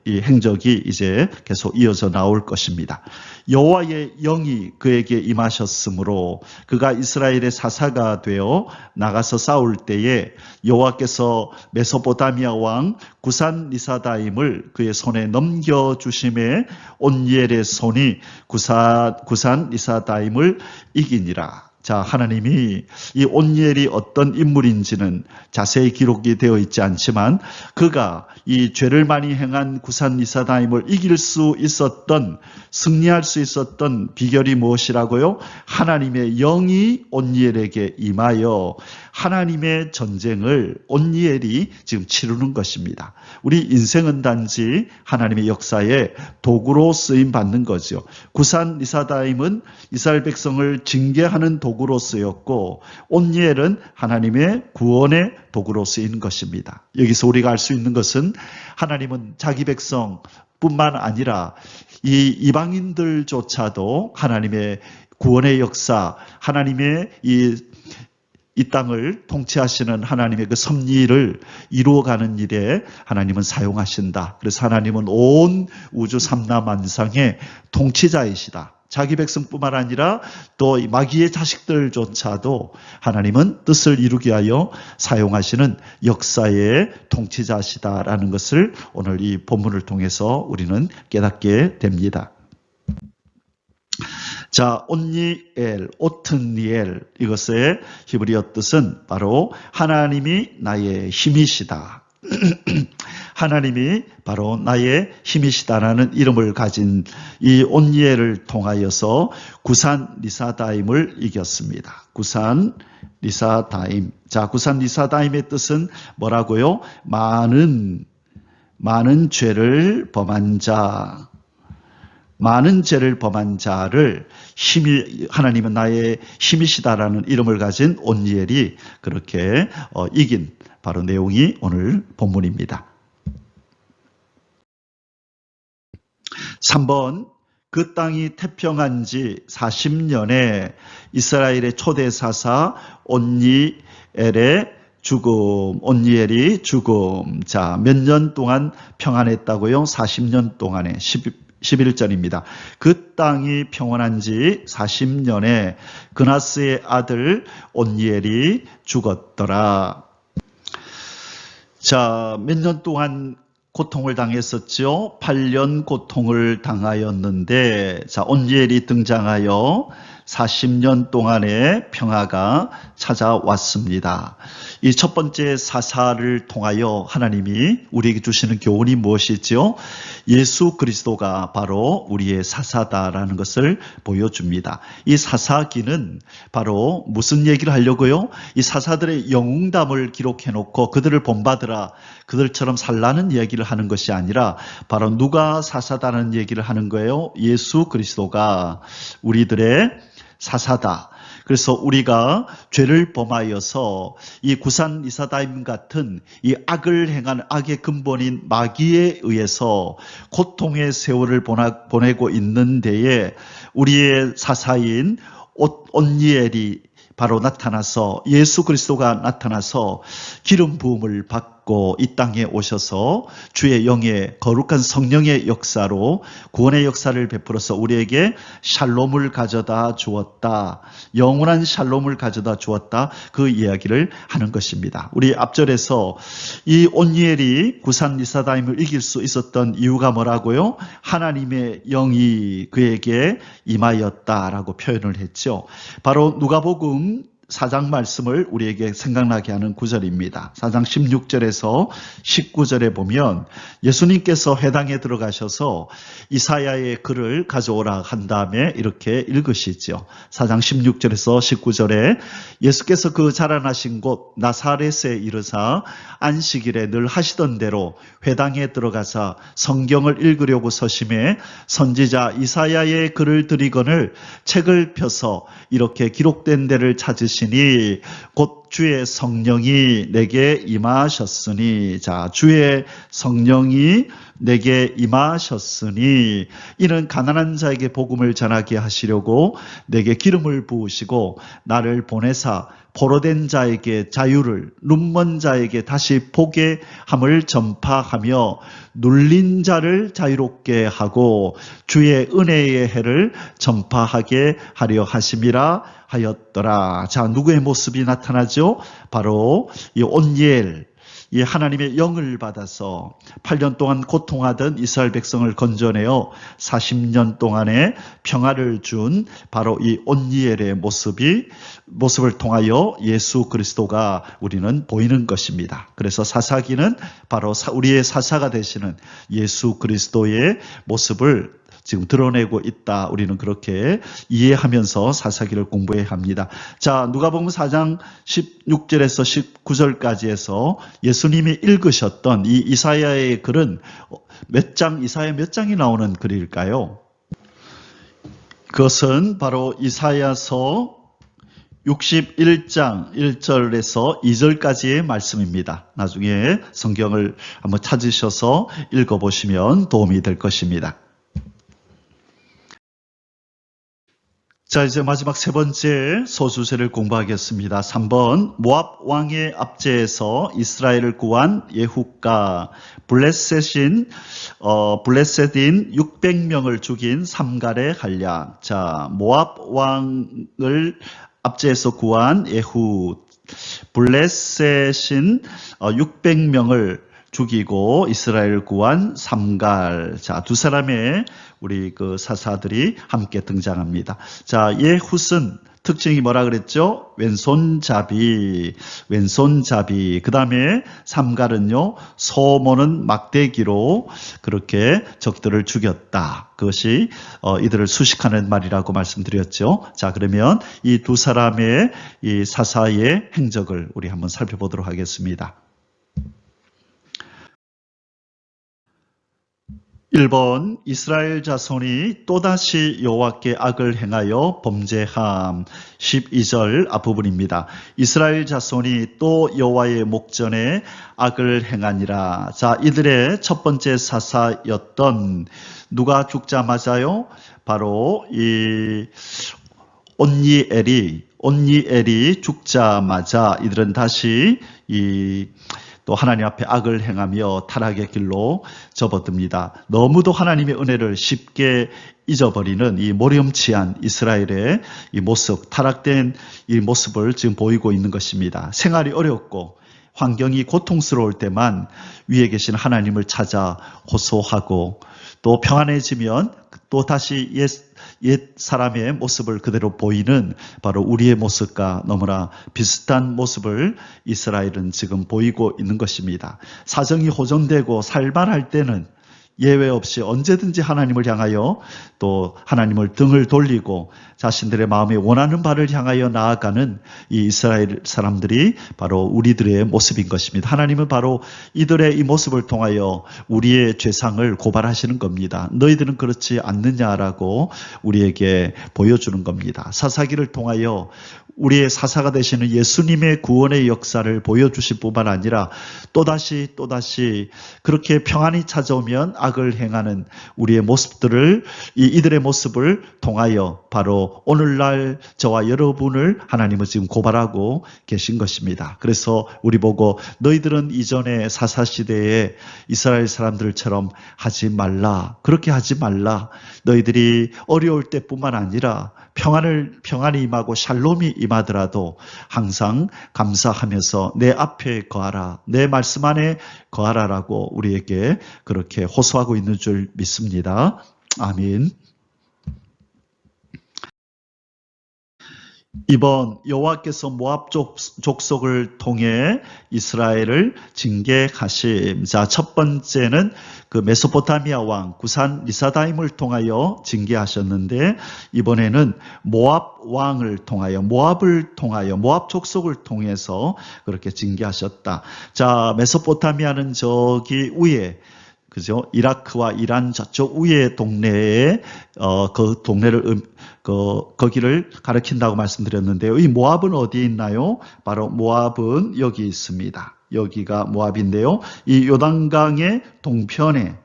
이 행적이 이제 계속 이어져 나올 것입니다. 여호와의 영이 그에게 임하셨으므로 그가 이스라엘의 사사가 되어 나가서 싸울 때에 여호와께서 메소포타미아 왕 구산 리사다임을 그의 손에 넘겨주심에 온니엘의 손이 구산 리사다임을 이기니라. 자, 하나님이 이 온니엘이 어떤 인물인지는 자세히 기록이 되어 있지 않지만 그가 이 죄를 많이 행한 구산 리사다임을 이길 수 있었던, 승리할 수 있었던 비결이 무엇이라고요? 하나님의 영이 온니엘에게 임하여 하나님의 전쟁을 온니엘이 지금 치르는 것입니다. 우리 인생은 단지 하나님의 역사의 도구로 쓰임 받는 거죠. 구산 리사다임은 이스라엘 백성을 징계하는 도구로 쓰였고 온니엘은 하나님의 구원의 도구로 쓰인 것입니다. 여기서 우리가 알 수 있는 것은 하나님은 자기 백성뿐만 아니라 이 이방인들조차도 하나님의 구원의 역사, 하나님의 이 땅을 통치하시는 하나님의 그 섭리를 이루어가는 일에 하나님은 사용하신다. 그래서 하나님은 온 우주 삼라만상의 통치자이시다. 자기 백성뿐만 아니라 또 마귀의 자식들조차도 하나님은 뜻을 이루기 위하여 사용하시는 역사의 통치자시다라는 것을 오늘 이 본문을 통해서 우리는 깨닫게 됩니다. 자, 온니엘, 오트니엘, 이것의 히브리어 뜻은 바로 하나님이 나의 힘이시다. 하나님이 바로 나의 힘이시다라는 이름을 가진 이 온니엘을 통하여서 구산 리사다임을 이겼습니다. 구산 리사다임. 자, 구산 리사다임의 뜻은 뭐라고요? 많은 죄를 범한 자. 많은 죄를 범한 자를 하나님은 나의 힘이시다라는 이름을 가진 온니엘이 그렇게 이긴 바로 내용이 오늘 본문입니다. 3번, 그 땅이 태평한 지 40년에 이스라엘의 초대 사사 온니엘이 죽음. 자, 몇 년 동안 평안했다고요? 40년 동안에 11절입니다. 그 땅이 평안한 지 40년에 그나스의 아들 온니엘이 죽었더라. 자, 몇 년 동안 고통을 당했었죠. 8년 고통을 당하였는데, 자, 온니엘이 등장하여 40년 동안의 평화가 찾아왔습니다. 이 첫 번째 사사를 통하여 하나님이 우리에게 주시는 교훈이 무엇이죠? 예수 그리스도가 바로 우리의 사사다라는 것을 보여줍니다. 이 사사기는 바로 무슨 얘기를 하려고요? 이 사사들의 영웅담을 기록해놓고 그들을 본받으라, 그들처럼 살라는 이야기를 하는 것이 아니라 바로 누가 사사다는 얘기를 하는 거예요? 예수 그리스도가 우리들의 사사다. 그래서 우리가 죄를 범하여서 이 구산 리사다임 같은 이 악을 행한 악의 근본인 마귀에 의해서 고통의 세월을 보내고 있는 데에 우리의 사사인 온니엘이 바로 나타나서 예수 그리스도가 나타나서 기름 부음을 받고 받고 이 땅에 오셔서 주의 영의 거룩한 성령의 역사로 구원의 역사를 베풀어서 우리에게 샬롬을 가져다 주었다. 영원한 샬롬을 가져다 주었다. 그 이야기를 하는 것입니다. 우리 앞절에서 이 온니엘이 구산 리사다임을 이길 수 있었던 이유가 뭐라고요? 하나님의 영이 그에게 임하였다라고 표현을 했죠. 바로 누가복음 4장 말씀을 우리에게 생각나게 하는 구절입니다. 4장 16절에서 19절에 보면 예수님께서 회당에 들어가셔서 이사야의 글을 가져오라 한 다음에 이렇게 읽으시죠. 4장 16절에서 19절에 예수께서 그 자라나신 곳 나사렛에 이르사 안식일에 늘 하시던 대로 회당에 들어가사 성경을 읽으려고 서심해 선지자 이사야의 글을 들이거늘 책을 펴서 이렇게 기록된 데를 찾으시니 곧 주의 성령이 내게 임하셨으니, 자, 주의 성령이 내게 임하셨으니 이는 가난한 자에게 복음을 전하게 하시려고 내게 기름을 부으시고 나를 보내사 포로된 자에게 자유를, 눈먼 자에게 다시 보게 함을 전파하며 눌린 자를 자유롭게 하고 주의 은혜의 해를 전파하게 하려 하심이라 하였더라. 자, 누구의 모습이 나타나죠? 바로 이 온니엘, 이 하나님의 영을 받아서 8년 동안 고통하던 이스라엘 백성을 건져내어 40년 동안의 평화를 준 바로 이 온니엘의 모습을 통하여 예수 그리스도가 우리는 보이는 것입니다. 그래서 사사기는 바로 우리의 사사가 되시는 예수 그리스도의 모습을 지금 드러내고 있다. 우리는 그렇게 이해하면서 사사기를 공부해야 합니다. 자, 누가복음 4장 16절에서 19절까지 해서 예수님이 읽으셨던 이 이사야의 글은 이사야 몇 장이 나오는 글일까요? 그것은 바로 이사야서 61장 1절에서 2절까지의 말씀입니다. 나중에 성경을 한번 찾으셔서 읽어보시면 도움이 될 것입니다. 자, 이제 마지막 세 번째 소수세를 공부하겠습니다. 3번 모압 왕의 압제에서 이스라엘을 구한 예후가 블레셋인 600명을 죽인 삼갈의 한량. 자, 모압 왕을 압제에서 구한 예후, 블레셋인 600명을 죽이고 이스라엘을 구한 삼갈. 자, 두 사람의 우리 그 사사들이 함께 등장합니다. 자, 예훗은 특징이 뭐라 그랬죠? 왼손잡이. 그 다음에 삼갈은요, 소모는 막대기로 그렇게 적들을 죽였다. 그것이 이들을 수식하는 말이라고 말씀드렸죠. 자, 그러면 이 두 사람의 이 사사의 행적을 우리 한번 살펴보도록 하겠습니다. 1번 이스라엘 자손이 또다시 여호와께 악을 행하여 범죄함. 12절 앞부분입니다. 이스라엘 자손이 또 여호와의 목전에 악을 행하니라. 자, 이들의 첫 번째 사사였던 누가 죽자마자요, 바로 이 온니엘이 죽자마자 이들은 다시 또 하나님 앞에 악을 행하며 타락의 길로 접어듭니다. 너무도 하나님의 은혜를 쉽게 잊어버리는 이 모렴치한 이스라엘의 이 모습, 타락된 이 모습을 지금 보이고 있는 것입니다. 생활이 어렵고 환경이 고통스러울 때만 위에 계신 하나님을 찾아 호소하고 또 평안해지면 또 다시 옛 사람의 모습을 그대로 보이는 바로 우리의 모습과 너무나 비슷한 모습을 이스라엘은 지금 보이고 있는 것입니다. 사정이 호전되고 살만할 때는 예외 없이 언제든지 하나님을 향하여 또 하나님을 등을 돌리고 자신들의 마음에 원하는 바를 향하여 나아가는 이 이스라엘 사람들이 바로 우리들의 모습인 것입니다. 하나님은 바로 이들의 이 모습을 통하여 우리의 죄상을 고발하시는 겁니다. 너희들은 그렇지 않느냐라고 우리에게 보여주는 겁니다. 사사기를 통하여 우리의 사사가 되시는 예수님의 구원의 역사를 보여주실 뿐만 아니라 또다시 그렇게 평안이 찾아오면 악을 행하는 우리의 모습들을 이들의 모습을 통하여 바로 오늘날 저와 여러분을 하나님은 지금 고발하고 계신 것입니다. 그래서 우리 보고 너희들은 이전에 사사시대에 이스라엘 사람들처럼 하지 말라. 그렇게 하지 말라. 너희들이 어려울 때뿐만 아니라 평안이 임하고 샬롬이 임하더라도 항상 감사하면서 내 앞에 거하라. 내 말씀 안에 거하라라고 우리에게 그렇게 호소하고 있는 줄 믿습니다. 아멘. 이번 여호와께서 모압 족속을 통해 이스라엘을 징계하심. 자, 첫 번째는 그 메소포타미아 왕 구산 리사다임을 통하여 징계하셨는데 이번에는 모압 왕을 통하여 모압 족속을 통해서 그렇게 징계하셨다. 자, 메소포타미아는 저기 위에 그죠? 이라크와 이란 저쪽 위에 동네에 그 동네를 거기를 가리킨다고 말씀드렸는데요. 이 모압은 어디에 있나요? 바로 모압은 여기 있습니다. 여기가 모압인데요. 이 요단강의 동편에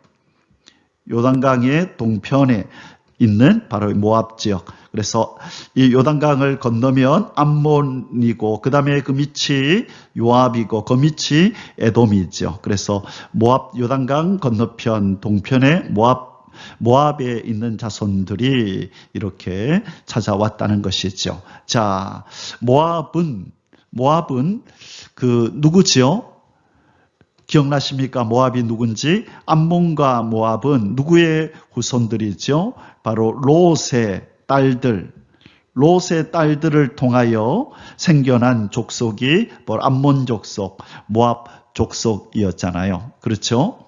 있는 바로 모압 지역. 그래서 이 요단강을 건너면 암몬이고 그 다음에 그 밑이 요압이고 그 밑이 에돔이죠. 그래서 모압 요단강 건너편 동편에 모압에 있는 자손들이 이렇게 찾아왔다는 것이죠. 자, 모압은 그 누구지요? 기억나십니까? 모압이 누군지? 암몬과 모압은 누구의 후손들이죠? 바로 롯의 딸들을 통하여 생겨난 족속이 암몬 족속, 모압 족속이었잖아요. 그렇죠?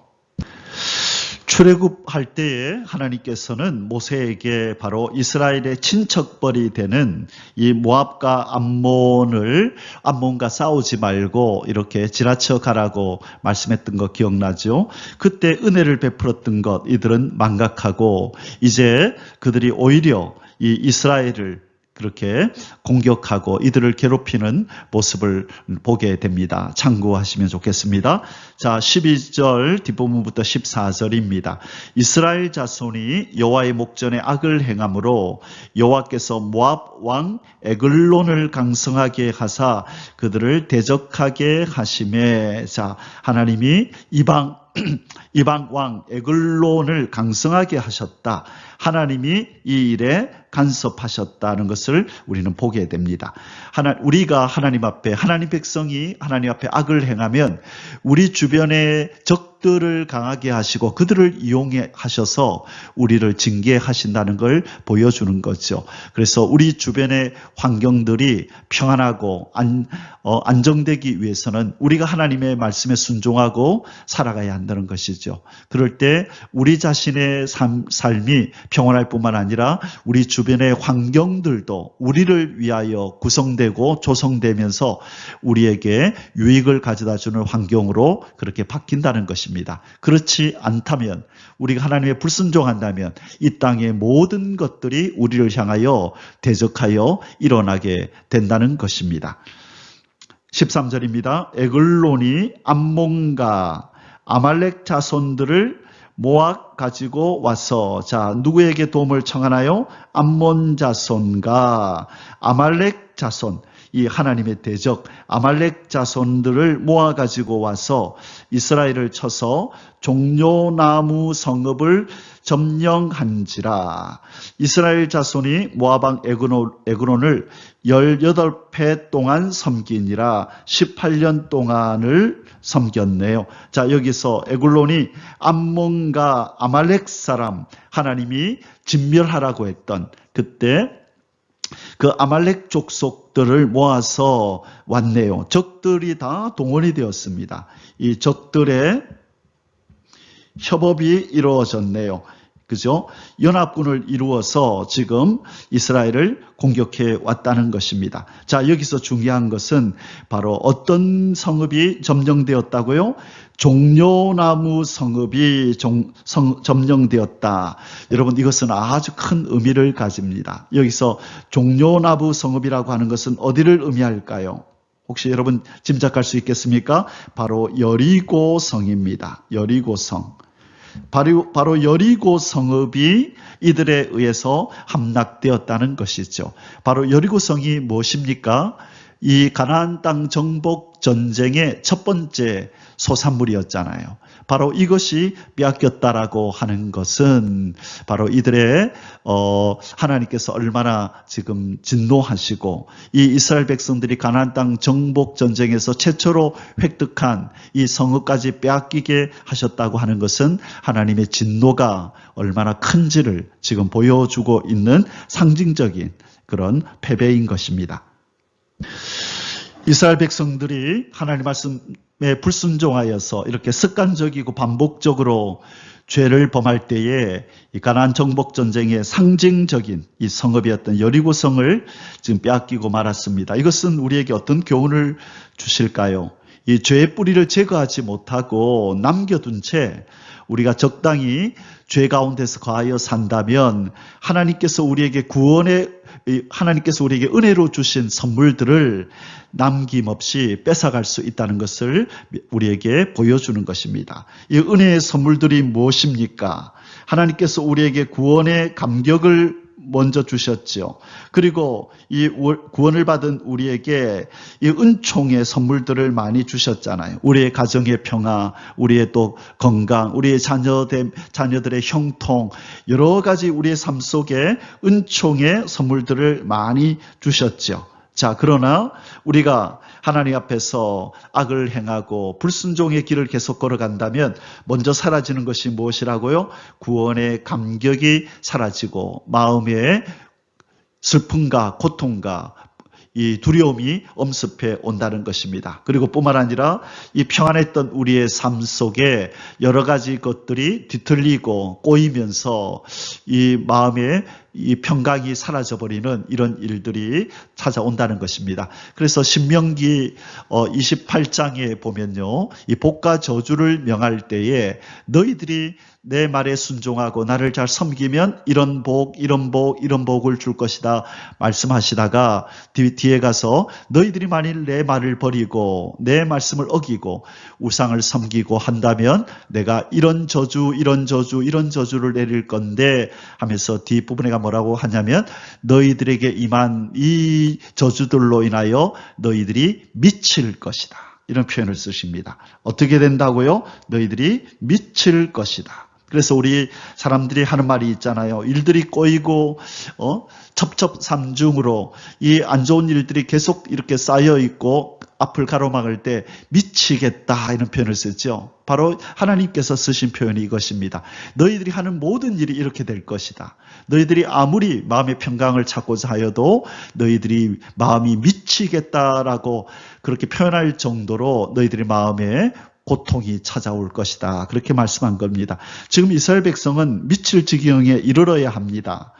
출애굽할 때에 하나님께서는 모세에게 바로 이스라엘의 친척벌이 되는 이 모압과 암몬과 싸우지 말고 이렇게 지나쳐 가라고 말씀했던 거 기억나죠? 그때 은혜를 베풀었던 것 이들은 망각하고 이제 그들이 오히려 이 이스라엘을 그렇게 공격하고 이들을 괴롭히는 모습을 보게 됩니다. 참고하시면 좋겠습니다. 자, 12절 뒷부분부터 14절입니다. 이스라엘 자손이 여호와의 목전에 악을 행함으로 여호와께서 모압 왕 에글론을 강성하게 하사 그들을 대적하게 하심에, 자, 하나님이 이방 왕 에글론을 강성하게 하셨다. 하나님이 이 일에 간섭하셨다는 것을 우리는 보게 됩니다. 우리가 하나님 앞에, 하나님 백성이 하나님 앞에 악을 행하면 우리 주변의 적들을 강하게 하시고 그들을 이용해 하셔서 우리를 징계하신다는 걸 보여주는 거죠. 그래서 우리 주변의 환경들이 평안하고 안정되기 위해서는 우리가 하나님의 말씀에 순종하고 살아가야 한다는 것이죠. 그럴 때 우리 자신의 삶이 평안할 뿐만 아니라 우리 주변의 환경들도 우리를 위하여 구성되고 조성되면서 우리에게 유익을 가져다주는 환경으로 그렇게 바뀐다는 것입니다. 그렇지 않다면, 우리가 하나님의 불순종한다면 이 땅의 모든 것들이 우리를 향하여 대적하여 일어나게 된다는 것입니다. 13절입니다. 에글론이 암몬과 아말렉 자손들을 모아 가지고 와서, 자, 누구에게 도움을 청하나요? 암몬 자손과 아말렉 자손, 이 하나님의 대적 아말렉 자손들을 모아 가지고 와서 이스라엘을 쳐서 종려나무 성읍을 점령한지라. 이스라엘 자손이 모압왕 에그론을 18회 동안 섬기니라. 18년 동안을 섬겼네요. 자, 여기서 에글론이 암몬과 아말렉 사람, 하나님이 진멸하라고 했던 그때 그 아말렉 족속들을 모아서 왔네요. 적들이 다 동원이 되었습니다. 이 적들의 협업이 이루어졌네요. 그죠? 연합군을 이루어서 지금 이스라엘을 공격해 왔다는 것입니다. 자, 여기서 중요한 것은 바로 어떤 성읍이 점령되었다고요? 종려나무 성읍이 점령되었다. 여러분, 이것은 아주 큰 의미를 가집니다. 여기서 종려나무 성읍이라고 하는 것은 어디를 의미할까요? 혹시 여러분 짐작할 수 있겠습니까? 바로 여리고성입니다. 여리고성. 바로 여리고 성읍이 이들에 의해서 함락되었다는 것이죠. 바로 여리고 성이 무엇입니까? 이 가나안 땅 정복 전쟁의 첫 번째 소산물이었잖아요. 바로 이것이 빼앗겼다라고 하는 것은 바로 이들의 하나님께서 얼마나 지금 진노하시고 이 이스라엘 백성들이 가나안 땅 정복 전쟁에서 최초로 획득한 이 성읍까지 빼앗기게 하셨다고 하는 것은 하나님의 진노가 얼마나 큰지를 지금 보여주고 있는 상징적인 그런 패배인 것입니다. 이스라엘 백성들이 하나님 말씀에 불순종하여서 이렇게 습관적이고 반복적으로 죄를 범할 때에 이 가나안 정복 전쟁의 상징적인 이 성읍이었던 여리고성을 지금 빼앗기고 말았습니다. 이것은 우리에게 어떤 교훈을 주실까요? 이 죄의 뿌리를 제거하지 못하고 남겨둔 채 우리가 적당히 죄 가운데서 거하여 산다면 하나님께서 우리에게 은혜로 주신 선물들을 남김없이 뺏어갈 수 있다는 것을 우리에게 보여주는 것입니다. 이 은혜의 선물들이 무엇입니까? 하나님께서 우리에게 구원의 감격을 먼저 주셨죠. 그리고 이 구원을 받은 우리에게 이 은총의 선물들을 많이 주셨잖아요. 우리의 가정의 평화, 우리의 또 건강, 우리의 자녀들의 형통, 여러 가지 우리의 삶 속에 은총의 선물들을 많이 주셨죠. 자, 그러나 우리가 하나님 앞에서 악을 행하고 불순종의 길을 계속 걸어간다면 먼저 사라지는 것이 무엇이라고요? 구원의 감격이 사라지고 마음의 슬픔과 고통과 이 두려움이 엄습해 온다는 것입니다. 그리고 뿐만 아니라 이 평안했던 우리의 삶 속에 여러 가지 것들이 뒤틀리고 꼬이면서 이 마음에 이 평강이 사라져버리는 이런 일들이 찾아온다는 것입니다. 그래서 신명기 28장에 보면요, 이 복과 저주를 명할 때에 너희들이 내 말에 순종하고 나를 잘 섬기면 이런 복을 줄 것이다 말씀하시다가 뒤에 가서 너희들이 만일 내 말을 버리고 내 말씀을 어기고 우상을 섬기고 한다면 내가 이런 저주를 내릴 건데 하면서 뒷부분에 가 뭐라고 하냐면 너희들에게 임한 이 저주들로 인하여 너희들이 미칠 것이다. 이런 표현을 쓰십니다. 어떻게 된다고요? 너희들이 미칠 것이다. 그래서 우리 사람들이 하는 말이 있잖아요. 일들이 꼬이고 첩첩산중으로 이 안 좋은 일들이 계속 이렇게 쌓여 있고 앞을 가로막을 때 미치겠다 이런 표현을 쓰죠. 바로 하나님께서 쓰신 표현이 이것입니다. 너희들이 하는 모든 일이 이렇게 될 것이다. 너희들이 아무리 마음의 평강을 찾고자 하여도 너희들이 마음이 미치겠다라고 그렇게 표현할 정도로 너희들의 마음에 고통이 찾아올 것이다. 그렇게 말씀한 겁니다. 지금 이스라엘 백성은 미칠 지경에 이르러야 합니다.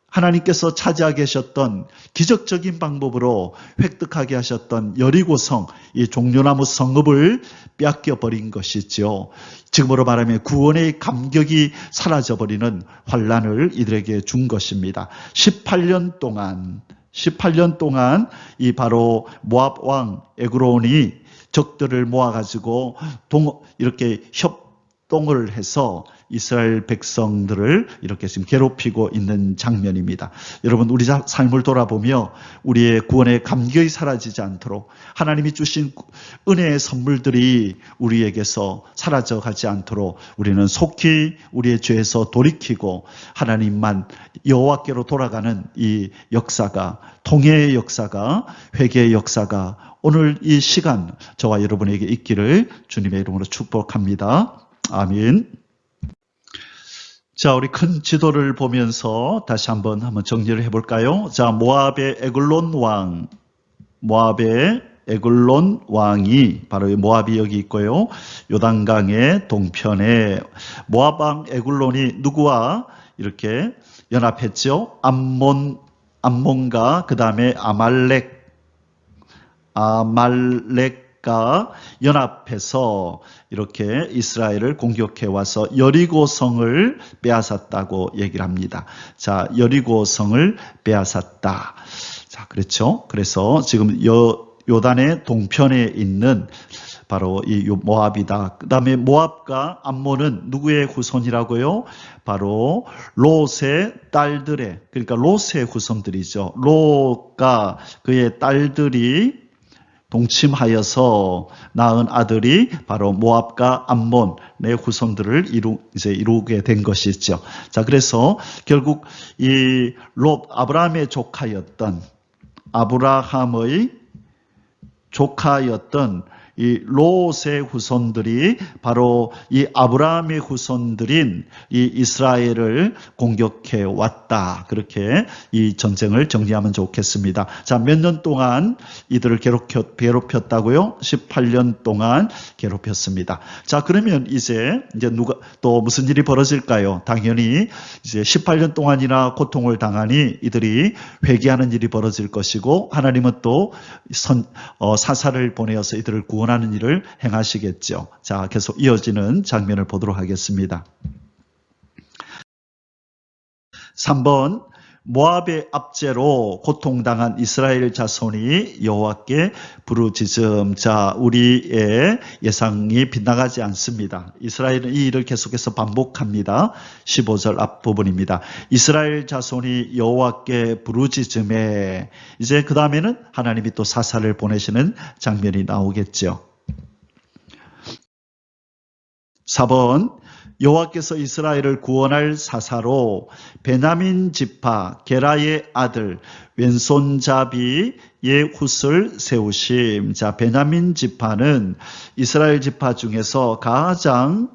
하나님께서 차지하게 하셨던 기적적인 방법으로 획득하게 하셨던 여리고성, 이 종려나무 성읍을 빼앗겨 버린 것이죠. 지금으로 말하면 구원의 감격이 사라져버리는 환란을 이들에게 준 것입니다. 18년 동안 이 바로 모압 왕 에그론이 적들을 모아가지고 이렇게 협동을 해서 이스라엘 백성들을 이렇게 지금 괴롭히고 있는 장면입니다. 여러분, 우리 삶을 돌아보며 우리의 구원의 감격이 사라지지 않도록 하나님이 주신 은혜의 선물들이 우리에게서 사라져가지 않도록 우리는 속히 우리의 죄에서 돌이키고 하나님만 여호와께로 돌아가는 이 역사가, 통회의 역사가, 회개의 역사가 오늘 이 시간 저와 여러분에게 있기를 주님의 이름으로 축복합니다. 아멘. 자, 우리 큰 지도를 보면서 다시 한번 정리를 해볼까요? 자, 모압의 에글론 왕이 바로 모압이 여기 있고요. 요단강의 동편에 모압 왕 에글론이 누구와 이렇게 연합했죠? 암몬과 그 다음에 아말렉과 연합해서 이렇게 이스라엘을 공격해 와서 여리고성을 빼앗았다고 얘기를 합니다. 자, 여리고성을 빼앗았다. 자, 그렇죠. 그래서 지금 요단의 동편에 있는 바로 이 모압이다. 그 다음에 모압과 암몬은 누구의 후손이라고요? 바로 롯의 딸들의, 그러니까 롯의 후손들이죠. 롯과 그의 딸들이 동침하여서 낳은 아들이 바로 모압과 암몬의 후손들을 이루게 된 것이죠. 자, 그래서 결국 이 롯, 아브라함의 조카였던 이 롯의 후손들이 바로 이 아브라함의 후손들인 이 이스라엘을 공격해 왔다. 그렇게 이 전쟁을 정리하면 좋겠습니다. 자, 몇 년 동안 이들을 괴롭혔다고요? 18년 동안 괴롭혔습니다. 자, 그러면 이제 누가 또 무슨 일이 벌어질까요? 당연히 이제 18년 동안이나 고통을 당하니 이들이 회개하는 일이 벌어질 것이고, 하나님은 또 사사를 보내어서 이들을 구원하는 일을 행하시겠죠. 자, 계속 이어지는 장면을 보도록 하겠습니다. 3번, 모압의 압제로 고통당한 이스라엘 자손이 여호와께 부르짖음. 자, 우리의 예상이 빗나가지 않습니다. 이스라엘은 이 일을 계속해서 반복합니다. 15절 앞부분입니다. 이스라엘 자손이 여호와께 부르짖음에, 이제 그 다음에는 하나님이 또 사사를 보내시는 장면이 나오겠죠. 4번, 여호와께서 이스라엘을 구원할 사사로 베냐민 지파 게라의 아들 왼손잡이의 훗을 세우심. 자, 베냐민 지파는 이스라엘 지파 중에서 가장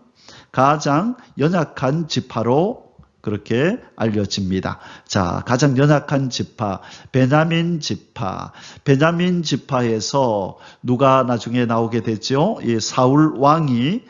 연약한 지파로 그렇게 알려집니다. 자, 가장 연약한 지파, 베냐민 지파. 베냐민 지파에서 누가 나중에 나오게 되죠? 이 사울 왕이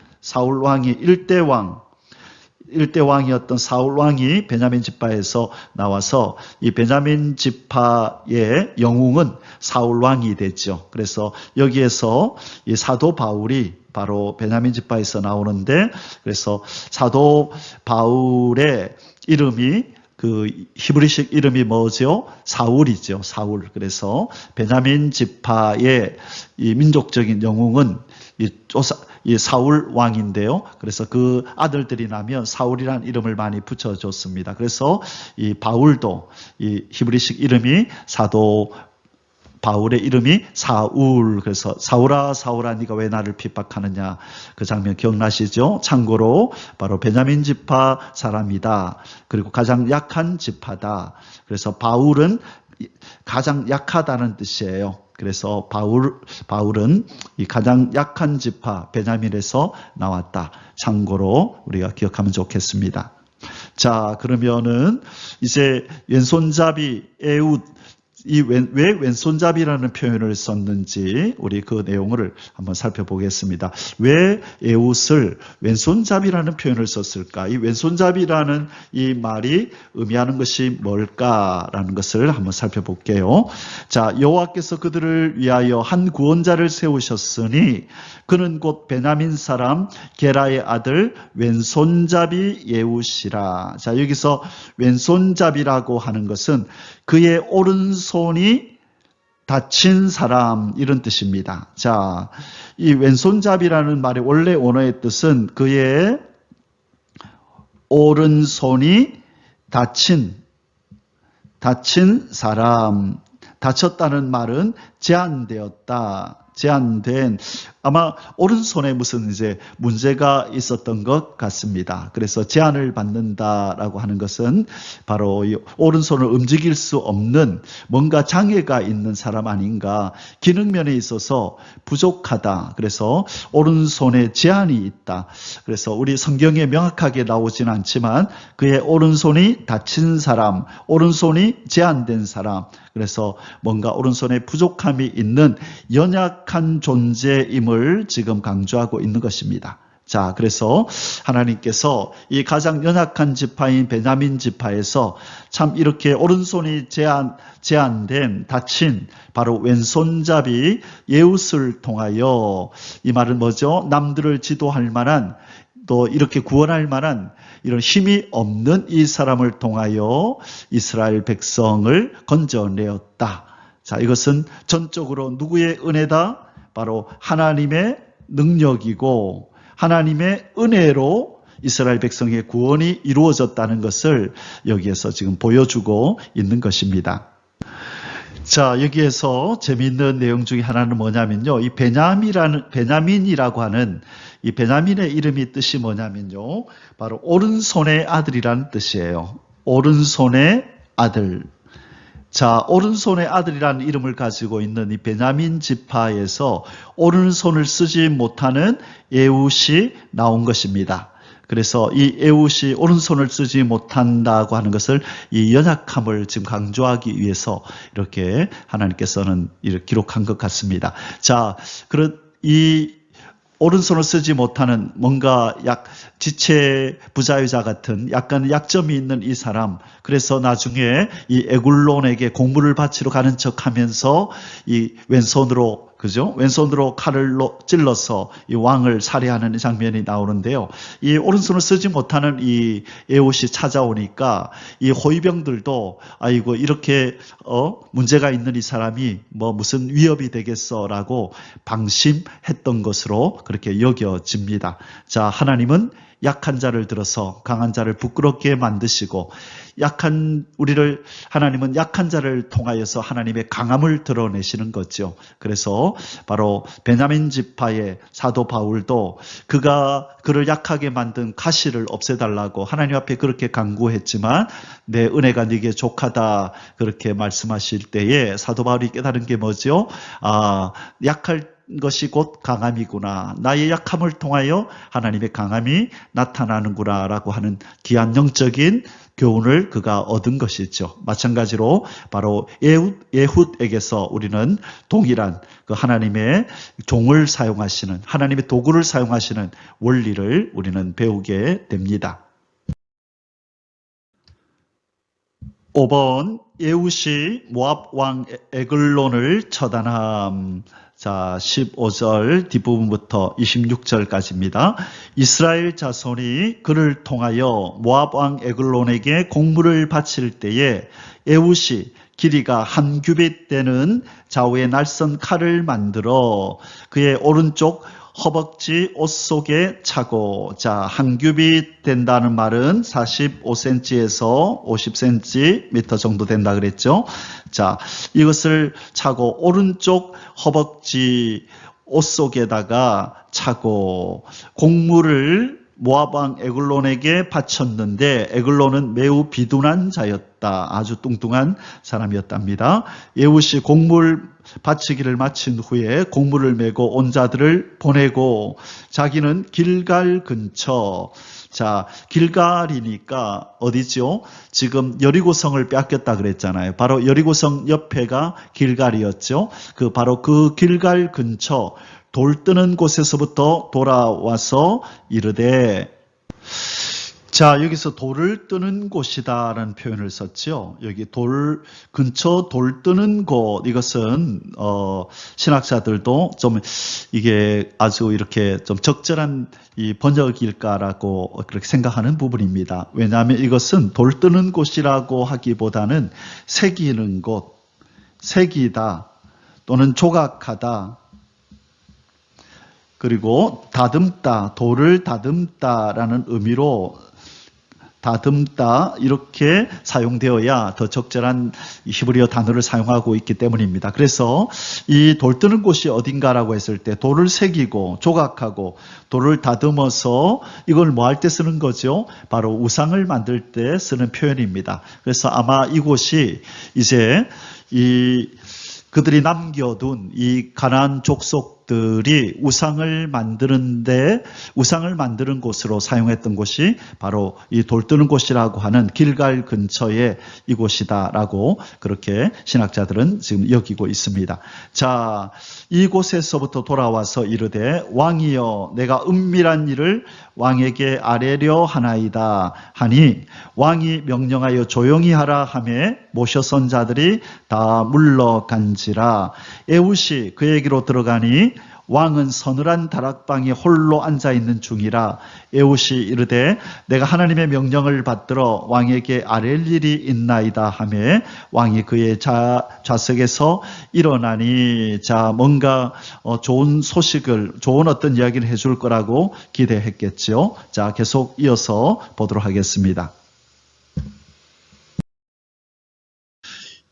1대 왕이었던 사울 왕이 베냐민 지파에서 나와서 이 베냐민 지파의 영웅은 사울 왕이 됐죠. 그래서 여기에서 이 사도 바울이 바로 베냐민 지파에서 나오는데, 그래서 사도 바울의 이름이 그 히브리식 이름이 뭐죠? 사울이죠. 사울. 그래서 베냐민 지파의 이 민족적인 영웅은 이 사울 왕인데요. 그래서 그 아들들이 나면 사울이라는 이름을 많이 붙여줬습니다. 그래서 이 바울도 이 히브리식 이름이 사도 바울의 이름이 사울. 그래서 사울아 사울아 네가 왜 나를 핍박하느냐, 그 장면 기억나시죠? 참고로 바로 베냐민 지파 사람이다. 그리고 가장 약한 지파다. 그래서 바울은 가장 약하다는 뜻이에요. 그래서 바울은 이 가장 약한 지파 베냐민에서 나왔다. 참고로 우리가 기억하면 좋겠습니다. 자, 그러면은 이제 왼손잡이 에웃, 왜 왼손잡이라는 표현을 썼는지 우리 그 내용을 한번 살펴보겠습니다. 왜 에웃을 왼손잡이라는 표현을 썼을까? 이 왼손잡이라는 이 말이 의미하는 것이 뭘까라는 것을 한번 살펴볼게요. 자, 여호와께서 그들을 위하여 한 구원자를 세우셨으니 그는 곧 베냐민 사람 게라의 아들 왼손잡이 에웃이라. 자, 여기서 왼손잡이라고 하는 것은 그의 오른손이 다친 사람, 이런 뜻입니다. 자, 이 왼손잡이라는 말의 원래 원어의 뜻은 그의 오른손이 다친 사람. 다쳤다는 말은 제한된, 아마 오른손에 무슨 이제 문제가 있었던 것 같습니다. 그래서 제한을 받는다라고 하는 것은 바로 이 오른손을 움직일 수 없는 뭔가 장애가 있는 사람 아닌가, 기능면에 있어서 부족하다. 그래서 오른손에 제한이 있다. 그래서 우리 성경에 명확하게 나오진 않지만 그의 오른손이 다친 사람, 오른손이 제한된 사람, 그래서 뭔가 오른손에 부족함이 있는 연약한 존재임을 지금 강조하고 있는 것입니다. 자, 그래서 하나님께서 이 가장 연약한 지파인 베냐민 지파에서 참 이렇게 오른손이 제한된 다친 바로 왼손잡이 에웃을 통하여, 이 말은 뭐죠? 남들을 지도할 만한, 또 이렇게 구원할 만한 이런 힘이 없는 이 사람을 통하여 이스라엘 백성을 건져내었다. 자, 이것은 전적으로 누구의 은혜다? 바로 하나님의 능력이고 하나님의 은혜로 이스라엘 백성의 구원이 이루어졌다는 것을 여기에서 지금 보여주고 있는 것입니다. 자, 여기에서 재미있는 내용 중에 하나는 뭐냐면요. 이 베냐민이라고 하는 이 베냐민의 이름이 뜻이 뭐냐면요. 바로 오른손의 아들이라는 뜻이에요. 오른손의 아들. 자, 오른손의 아들이라는 이름을 가지고 있는 이 베냐민 지파에서 오른손을 쓰지 못하는 에훗이 나온 것입니다. 그래서 이 에훗이 오른손을 쓰지 못한다고 하는 것을 이 연약함을 지금 강조하기 위해서 이렇게 하나님께서는 이렇게 기록한 것 같습니다. 자, 이 오른손을 쓰지 못하는 뭔가 지체 부자유자 같은 약간 약점이 있는 이 사람, 그래서 나중에 이 에글론에게 공물을 바치러 가는 척 하면서 이 왼손으로, 그죠? 왼손으로 칼을 찔러서 이 왕을 살해하는 장면이 나오는데요. 이 오른손을 쓰지 못하는 이 에훗이 찾아오니까 이 호위병들도 아이고 이렇게 문제가 있는 이 사람이 뭐 무슨 위협이 되겠어라고 방심했던 것으로 그렇게 여겨집니다. 자, 하나님은 약한 자를 들어서 강한 자를 부끄럽게 만드시고 하나님은 약한 자를 통하여서 하나님의 강함을 드러내시는 거죠. 그래서 바로 베냐민 지파의 사도 바울도 그를 약하게 만든 가시를 없애달라고 하나님 앞에 그렇게 간구했지만 내 은혜가 네게 족하다 그렇게 말씀하실 때에 사도 바울이 깨달은 게 뭐죠? 약할 것이 곧 강함이구나. 나의 약함을 통하여 하나님의 강함이 나타나는구나 라고 하는 귀한 영적인 교훈을 그가 얻은 것이죠. 마찬가지로 바로 에훗에게서 우리는 동일한 그 하나님의 종을 사용하시는 하나님의 도구를 사용하시는 원리를 우리는 배우게 됩니다. 5번 에훗이 모압 왕 에글론을 처단함. 자, 15절 뒷부분부터 26절까지입니다. 이스라엘 자손이 그를 통하여 모압 왕 에글론에게 공물을 바칠 때에 에훗이 길이가 한 규빗 되는 좌우의 날선 칼을 만들어 그의 오른쪽 허벅지 옷 속에 차고, 자, 한 규빗 된다는 말은 45cm에서 50cm 정도 된다 그랬죠. 자, 이것을 차고 오른쪽 허벅지 옷 속에다가 차고 공물을 모압 왕 에글론에게 바쳤는데 에글론은 매우 비둔한 자였다. 아주 뚱뚱한 사람이었답니다. 에훗이 공물 바치기를 마친 후에 공물을 메고 온 자들을 보내고 자기는 길갈 근처, 자, 길갈이니까 어디죠? 지금 여리고성을 빼앗겼다 그랬잖아요. 바로 여리고성 옆에가 길갈이었죠. 바로 그 길갈 근처 돌 뜨는 곳에서부터 돌아와서 이르되, 자, 여기서 돌을 뜨는 곳이다라는 표현을 썼죠. 여기 근처 돌 뜨는 곳, 이것은 신학자들도 좀 이게 아주 이렇게 좀 적절한 이 번역일까라고 그렇게 생각하는 부분입니다. 왜냐하면 이것은 돌 뜨는 곳이라고 하기보다는 새기는 곳, 새기다 또는 조각하다, 그리고 다듬다, 돌을 다듬다라는 의미로 다듬다 이렇게 사용되어야 더 적절한 히브리어 단어를 사용하고 있기 때문입니다. 그래서 이 돌 뜨는 곳이 어딘가라고 했을 때 돌을 새기고 조각하고 돌을 다듬어서 이걸 뭐 할 때 쓰는 거죠? 바로 우상을 만들 때 쓰는 표현입니다. 그래서 아마 이곳이 이제 그들이 남겨둔 이 가나안 족속들이 우상을 만드는 곳으로 사용했던 곳이 바로 이 돌 뜨는 곳이라고 하는 길갈 근처에 이곳이다라고 그렇게 신학자들은 지금 여기고 있습니다. 자, 이곳에서부터 돌아와서 이르되 왕이여 내가 은밀한 일을 왕에게 아뢰려 하나이다 하니 왕이 명령하여 조용히 하라 하매 모셔선 자들이 다 물러간지라. 에훗이 그에게로 들어가니 왕은 서늘한 다락방에 홀로 앉아있는 중이라 에훗이 이르되 내가 하나님의 명령을 받들어 왕에게 아랠 일이 있나이다 하매 왕이 그의 좌석에서 일어나니 자 뭔가 좋은 소식을 좋은 어떤 이야기를 해줄 거라고 기대했겠죠. 자 계속 이어서 보도록 하겠습니다.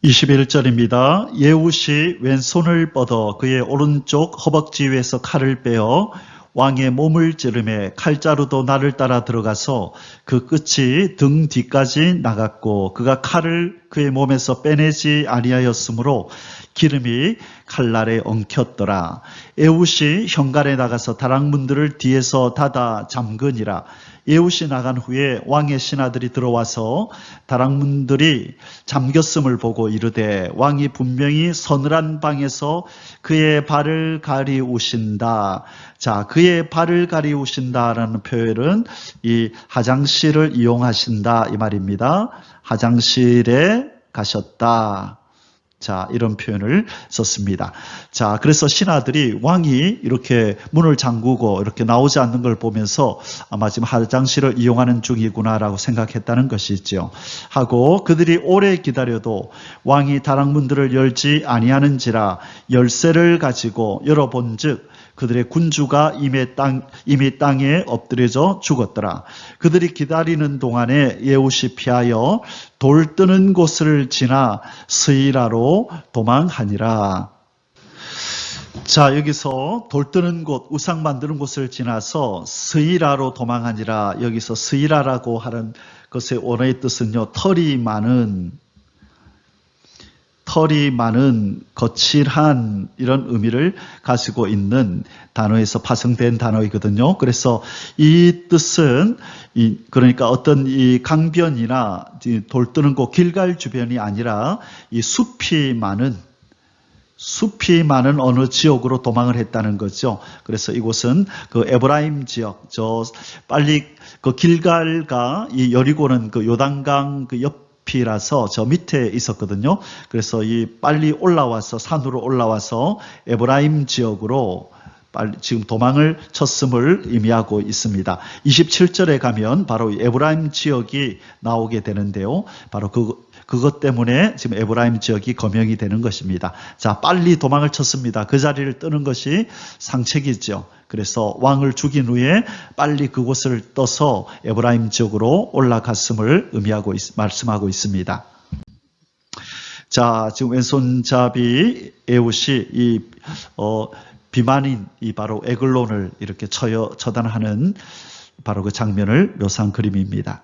21절입니다. 예훗이 왼손을 뻗어 그의 오른쪽 허벅지 위에서 칼을 빼어 왕의 몸을 찌르매 칼자루도 나를 따라 들어가서 그 끝이 등 뒤까지 나갔고 그가 칼을 그의 몸에서 빼내지 아니하였으므로 기름이 칼날에 엉켰더라. 에훗이 현관에 나가서 다락문들을 뒤에서 닫아 잠그니라. 에훗이 나간 후에 왕의 신하들이 들어와서 다락문들이 잠겼음을 보고 이르되 왕이 분명히 서늘한 방에서 그의 발을 가리우신다. 자, 그의 발을 가리우신다라는 표현은 이 화장실을 이용하신다 이 말입니다. 화장실에 가셨다. 자, 이런 표현을 썼습니다. 자, 그래서 신하들이 왕이 이렇게 문을 잠그고 이렇게 나오지 않는 걸 보면서 아마 지금 화장실을 이용하는 중이구나라고 생각했다는 것이죠. 하고 그들이 오래 기다려도 왕이 다락문들을 열지 아니하는지라 열쇠를 가지고 열어본즉 그들의 군주가 이미 땅에 엎드려져 죽었더라. 그들이 기다리는 동안에 예훗이 피하여 돌 뜨는 곳을 지나 스이라로 도망하니라. 자, 여기서 돌 뜨는 곳, 우상 만드는 곳을 지나서 스이라로 도망하니라. 여기서 스이라라고 하는 것의 원어의 뜻은요, 털이 많은 거칠한 이런 의미를 가지고 있는 단어에서 파생된 단어이거든요. 그래서 이 뜻은 그러니까 어떤 이 강변이나 돌 뜨는 곳 길갈 주변이 아니라 이 숲이 많은 어느 지역으로 도망을 했다는 거죠. 그래서 이곳은 그 에브라임 지역, 빨리 그 길갈과 이 여리고는 그 요단강 그 옆이라서 저 밑에 있었거든요. 그래서 빨리 올라와서 산으로 올라와서 에브라임 지역으로 지금 도망을 쳤음을 의미하고 있습니다. 27절에 가면 바로 에브라임 지역이 나오게 되는데요. 바로 그것 때문에 지금 에브라임 지역이 거명이 되는 것입니다. 자, 빨리 도망을 쳤습니다. 그 자리를 뜨는 것이 상책이죠. 그래서 왕을 죽인 후에 빨리 그곳을 떠서 에브라임 지역으로 올라갔음을 말씀하고 있습니다. 자, 지금 왼손잡이 에훗이 비만인 바로 에글론을 이렇게 처단하는 바로 그 장면을 묘사한 그림입니다.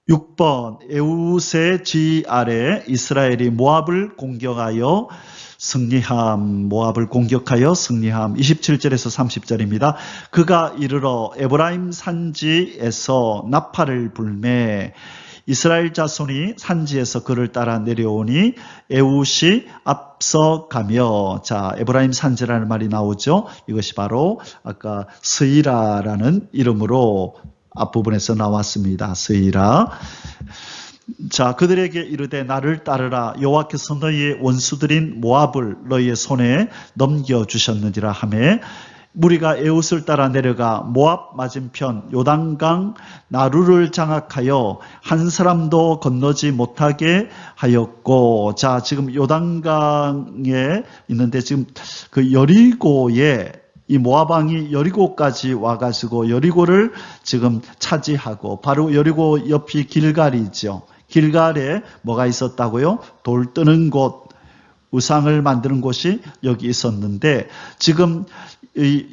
6번 에훗의 지휘 아래 이스라엘이 모압을 공격하여 승리함. 27절에서 30절입니다. 그가 이르러 에브라임 산지에서 나팔을 불매 이스라엘 자손이 산지에서 그를 따라 내려오니 에훗이 앞서가며, 자, 에브라임 산지라는 말이 나오죠. 이것이 바로 아까 스이라라는 이름으로 앞부분에서 나왔습니다. 스이라. 자, 그들에게 이르되 나를 따르라. 여호와께서 너희의 원수들인 모압을 너희의 손에 넘겨주셨느니라 하매 무리가 에훗을 따라 내려가 모압 맞은편 요단강 나루를 장악하여 한 사람도 건너지 못하게 하였고, 자, 지금 요단강에 있는데 지금 그 여리고에 이 모압 왕이 여리고까지 와가지고 여리고를 지금 차지하고, 바로 여리고 옆이 길갈이죠. 길갈에 뭐가 있었다고요? 돌 뜨는 곳, 우상을 만드는 곳이 여기 있었는데, 지금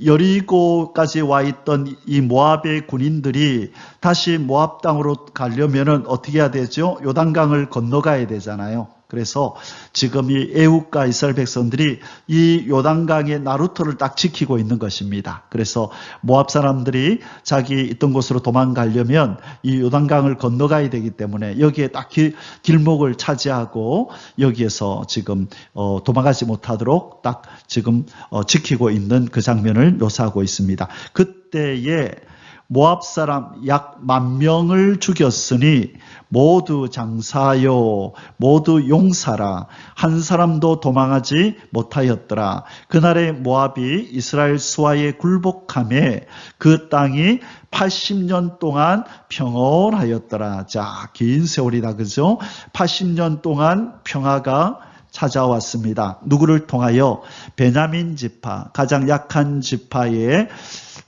여리고까지 와 있던 이 모압의 군인들이 다시 모압 땅으로 가려면은 어떻게 해야 되죠? 요단강을 건너가야 되잖아요. 그래서 지금 이 에훗과 이스라엘 백성들이 이 요단강의 나루터를 딱 지키고 있는 것입니다. 그래서 모압 사람들이 자기 있던 곳으로 도망가려면 이 요단강을 건너가야 되기 때문에 여기에 딱 길목을 차지하고 여기에서 지금 도망가지 못하도록 딱 지금 지키고 있는 그 장면을 묘사하고 있습니다. 그때에 모압 사람 약 10,000명을 죽였으니 모두 장사하여 모두 용사라. 한 사람도 도망하지 못하였더라. 그날에 모압이 이스라엘 수하에 굴복하매 그 땅이 80년 동안 평온하였더라. 자, 긴 세월이다, 그죠? 80년 동안 평화가 찾아왔습니다. 누구를 통하여? 베냐민 지파, 가장 약한 지파의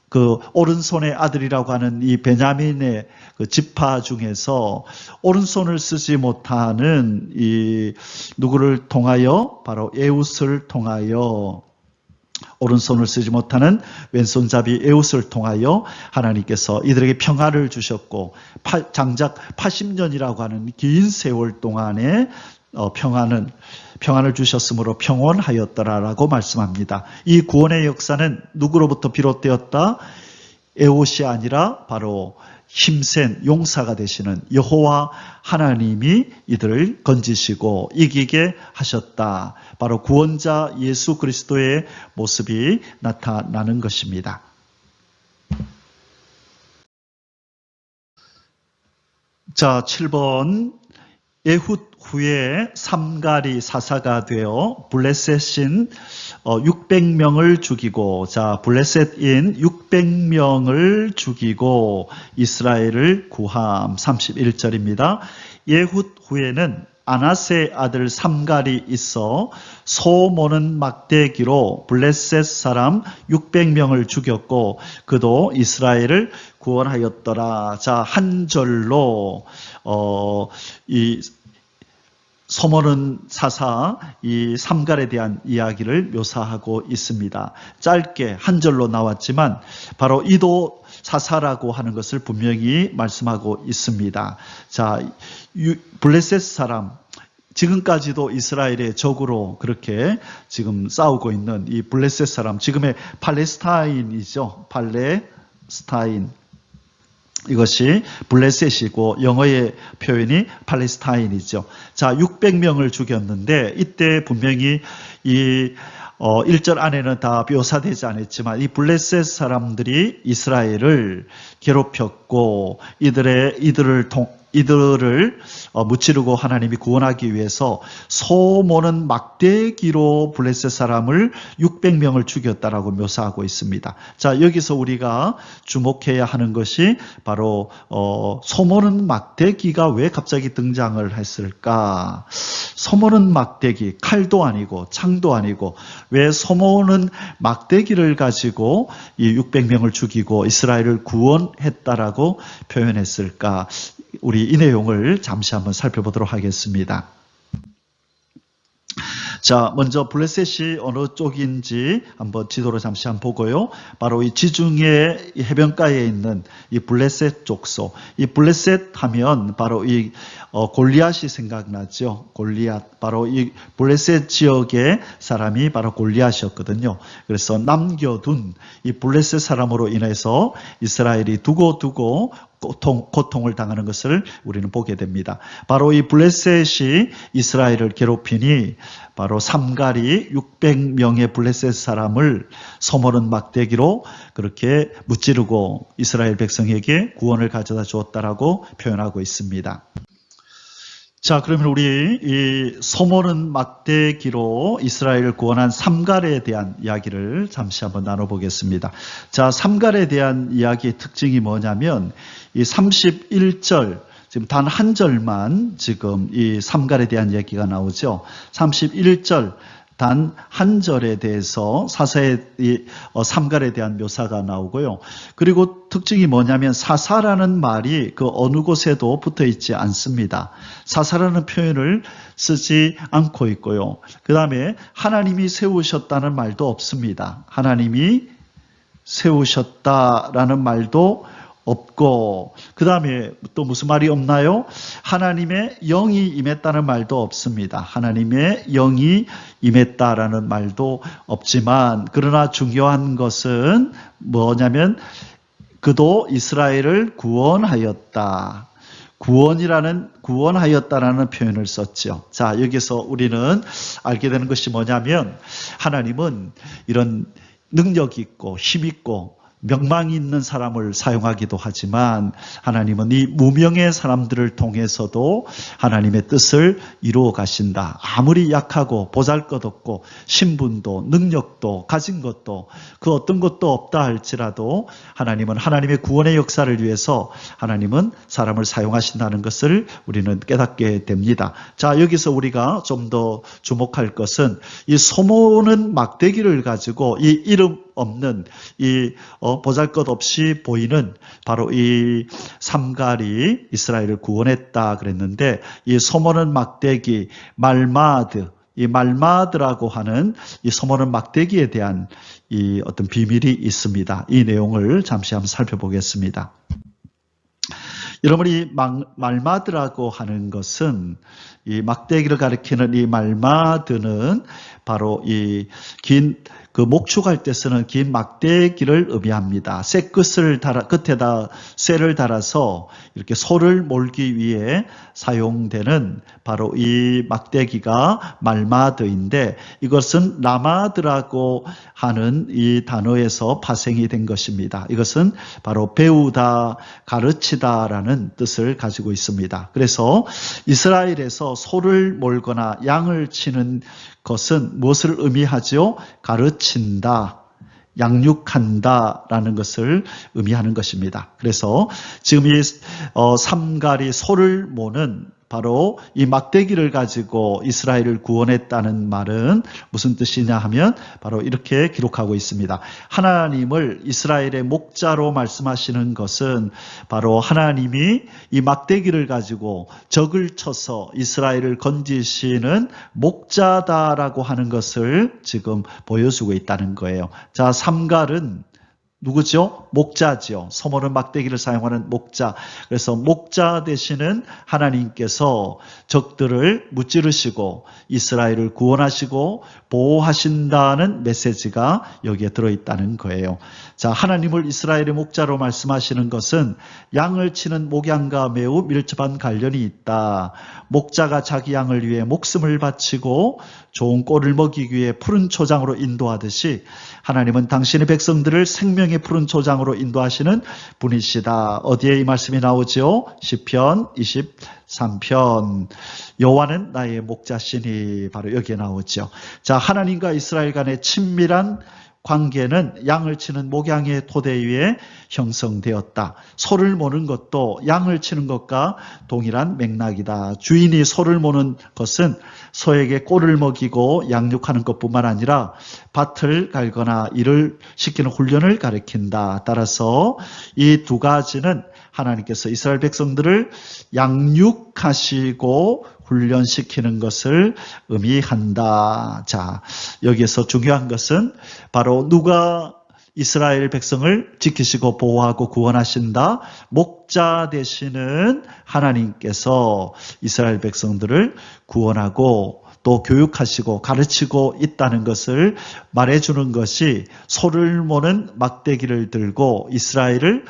그 오른손의 아들이라고 하는 이 베냐민의 그 지파 중에서 오른손을 쓰지 못하는 이 누구를 통하여? 바로 에웃을 통하여, 오른손을 쓰지 못하는 왼손잡이 에웃을 통하여 하나님께서 이들에게 평화를 주셨고, 장작 80년이라고 하는 긴 세월 동안에 평안을 주셨으므로 평온하였더라라고 말씀합니다. 이 구원의 역사는 누구로부터 비롯되었다? 에옷이 아니라 바로 힘센 용사가 되시는 여호와 하나님이 이들을 건지시고 이기게 하셨다. 바로 구원자 예수 그리스도의 모습이 나타나는 것입니다. 자, 7번. 에훗 후에 삼갈이 사사가 되어 블레셋인 600명을 죽이고, 자, 블레셋인 600명을 죽이고 이스라엘을 구함. 31절입니다. 에훗 후에는 아나세 아들 삼갈이 있어 소 모는 막대기로 블레셋 사람 600명을 죽였고 그도 이스라엘을 구원하였더라. 자, 한 절로 이 소모는 사사 이 삼갈에 대한 이야기를 묘사하고 있습니다. 짧게 한 절로 나왔지만 바로 이도 사사라고 하는 것을 분명히 말씀하고 있습니다. 자, 블레셋 사람, 지금까지도 이스라엘의 적으로 그렇게 지금 싸우고 있는 이 블레셋 사람, 지금의 팔레스타인이죠. 팔레스타인. 이것이 블레셋이고 영어의 표현이 팔레스타인이죠. 자, 600명을 죽였는데 이때 분명히 이 1절 안에는 다 묘사되지 않았지만 이 블레셋 사람들이 이스라엘을 괴롭혔고 이들을 무찌르고 하나님이 구원하기 위해서 소 모는 막대기로 블레셋 사람을 600명을 죽였다라고 묘사하고 있습니다. 자, 여기서 우리가 주목해야 하는 것이 바로 소 모는 막대기가 왜 갑자기 등장을 했을까? 소 모는 막대기, 칼도 아니고 창도 아니고 왜 소 모는 막대기를 가지고 이 600명을 죽이고 이스라엘을 구원했다라고 표현했을까? 우리 이 내용을 잠시 한번 살펴보도록 하겠습니다. 자, 먼저 블레셋이 어느 쪽인지 한번 지도로 잠시 한번 보고요. 바로 이 지중해 해변가에 있는 이 블레셋 족속. 이 블레셋 하면 바로 이 골리앗이 생각나죠. 골리앗. 바로 이 블레셋 지역의 사람이 바로 골리앗이었거든요. 그래서 남겨둔 이 블레셋 사람으로 인해서 이스라엘이 두고두고 고통을 당하는 것을 우리는 보게 됩니다. 바로 이 블레셋이 이스라엘을 괴롭히니 바로 삼갈이 600명의 블레셋 사람을 소모는 막대기로 그렇게 무찌르고 이스라엘 백성에게 구원을 가져다 주었다라고 표현하고 있습니다. 자, 그러면 우리 이 소모는 막대기로 이스라엘을 구원한 삼갈에 대한 이야기를 잠시 한번 나눠보겠습니다. 자, 삼갈에 대한 이야기의 특징이 뭐냐면 이 31절, 지금 단 한 절만 지금 이 삼갈에 대한 얘기가 나오죠. 31절 단 한 절에 대해서 사사의 삼갈에 대한 묘사가 나오고요. 그리고 특징이 뭐냐면 사사라는 말이 그 어느 곳에도 붙어 있지 않습니다. 사사라는 표현을 쓰지 않고 있고요. 그 다음에 하나님이 세우셨다는 말도 없습니다. 하나님이 세우셨다라는 말도 없고, 그 다음에 또 무슨 말이 없나요? 하나님의 영이 임했다는 말도 없습니다. 하나님의 영이 임했다라는 말도 없지만, 그러나 중요한 것은 뭐냐면 그도 이스라엘을 구원하였다. 구원하였다라는 표현을 썼죠. 자, 여기서 우리는 알게 되는 것이 뭐냐면 하나님은 이런 능력 있고 힘 있고 명망이 있는 사람을 사용하기도 하지만 하나님은 이 무명의 사람들을 통해서도 하나님의 뜻을 이루어 가신다. 아무리 약하고 보잘것없고 신분도 능력도 가진 것도 그 어떤 것도 없다 할지라도 하나님은 하나님의 구원의 역사를 위해서 하나님은 사람을 사용하신다는 것을 우리는 깨닫게 됩니다. 자, 여기서 우리가 좀 더 주목할 것은 이 소모는 막대기를 가지고 이 이름 없는 이 보잘것없이 보이는 바로 이 삼갈이 이스라엘을 구원했다 그랬는데 이 소모는 막대기 말마드 이 말마드라고 하는 이 소모는 막대기에 대한 이 어떤 비밀이 있습니다. 이 내용을 잠시 한번 살펴보겠습니다. 여러분 이 말마드라고 하는 것은 이 막대기를 가리키는 이 말마드는 바로 이 긴 그 목축할 때 쓰는 긴 막대기를 의미합니다. 쇠 끝을 끝에다 쇠를 달아서 이렇게 소를 몰기 위해 사용되는 바로 이 막대기가 말마드인데 이것은 라마드라고 하는 이 단어에서 파생이 된 것입니다. 이것은 바로 배우다, 가르치다라는 뜻을 가지고 있습니다. 그래서 이스라엘에서 소를 몰거나 양을 치는 것은 무엇을 의미하죠? 가르친다, 양육한다라는 것을 의미하는 것입니다. 그래서 지금 이 삼갈이 소를 모는 바로 이 막대기를 가지고 이스라엘을 구원했다는 말은 무슨 뜻이냐 하면 바로 이렇게 기록하고 있습니다. 하나님을 이스라엘의 목자로 말씀하시는 것은 바로 하나님이 이 막대기를 가지고 적을 쳐서 이스라엘을 건지시는 목자다라고 하는 것을 지금 보여주고 있다는 거예요. 자, 삼갈은 누구죠? 목자죠. 소모는 막대기를 사용하는 목자. 그래서 목자 되시는 하나님께서 적들을 무찌르시고 이스라엘을 구원하시고 보호하신다는 메시지가 여기에 들어있다는 거예요. 자, 하나님을 이스라엘의 목자로 말씀하시는 것은 양을 치는 목양과 매우 밀접한 관련이 있다. 목자가 자기 양을 위해 목숨을 바치고 좋은 꼴을 먹이기 위해 푸른 초장으로 인도하듯이 하나님은 당신의 백성들을 생명의 푸른 초장으로 인도하시는 분이시다. 어디에 이 말씀이 나오죠? 시편 23편. 여호와는 나의 목자시니 바로 여기에 나오죠. 자, 하나님과 이스라엘 간의 친밀한 관계는 양을 치는 목양의 토대 위에 형성되었다. 소를 모는 것도 양을 치는 것과 동일한 맥락이다. 주인이 소를 모는 것은 소에게 꼴을 먹이고 양육하는 것뿐만 아니라 밭을 갈거나 일을 시키는 훈련을 가리킨다. 따라서 이 두 가지는 하나님께서 이스라엘 백성들을 양육하시고 훈련시키는 것을 의미한다. 자, 여기에서 중요한 것은 바로 누가 이스라엘 백성을 지키시고 보호하고 구원하신다. 목자 되시는 하나님께서 이스라엘 백성들을 구원하고 또 교육하시고 가르치고 있다는 것을 말해주는 것이 소를 모는 막대기를 들고 이스라엘을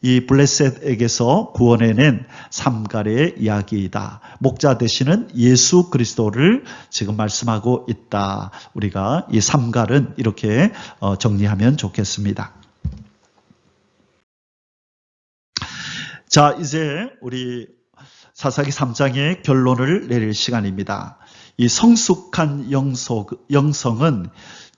이 블레셋에게서 구원해낸 삼갈의 이야기이다. 목자 되시는 예수 그리스도를 지금 말씀하고 있다. 우리가 이 삼갈은 이렇게 정리하면 좋겠습니다. 자, 이제 우리 사사기 3장의 결론을 내릴 시간입니다. 이 성숙한 영성은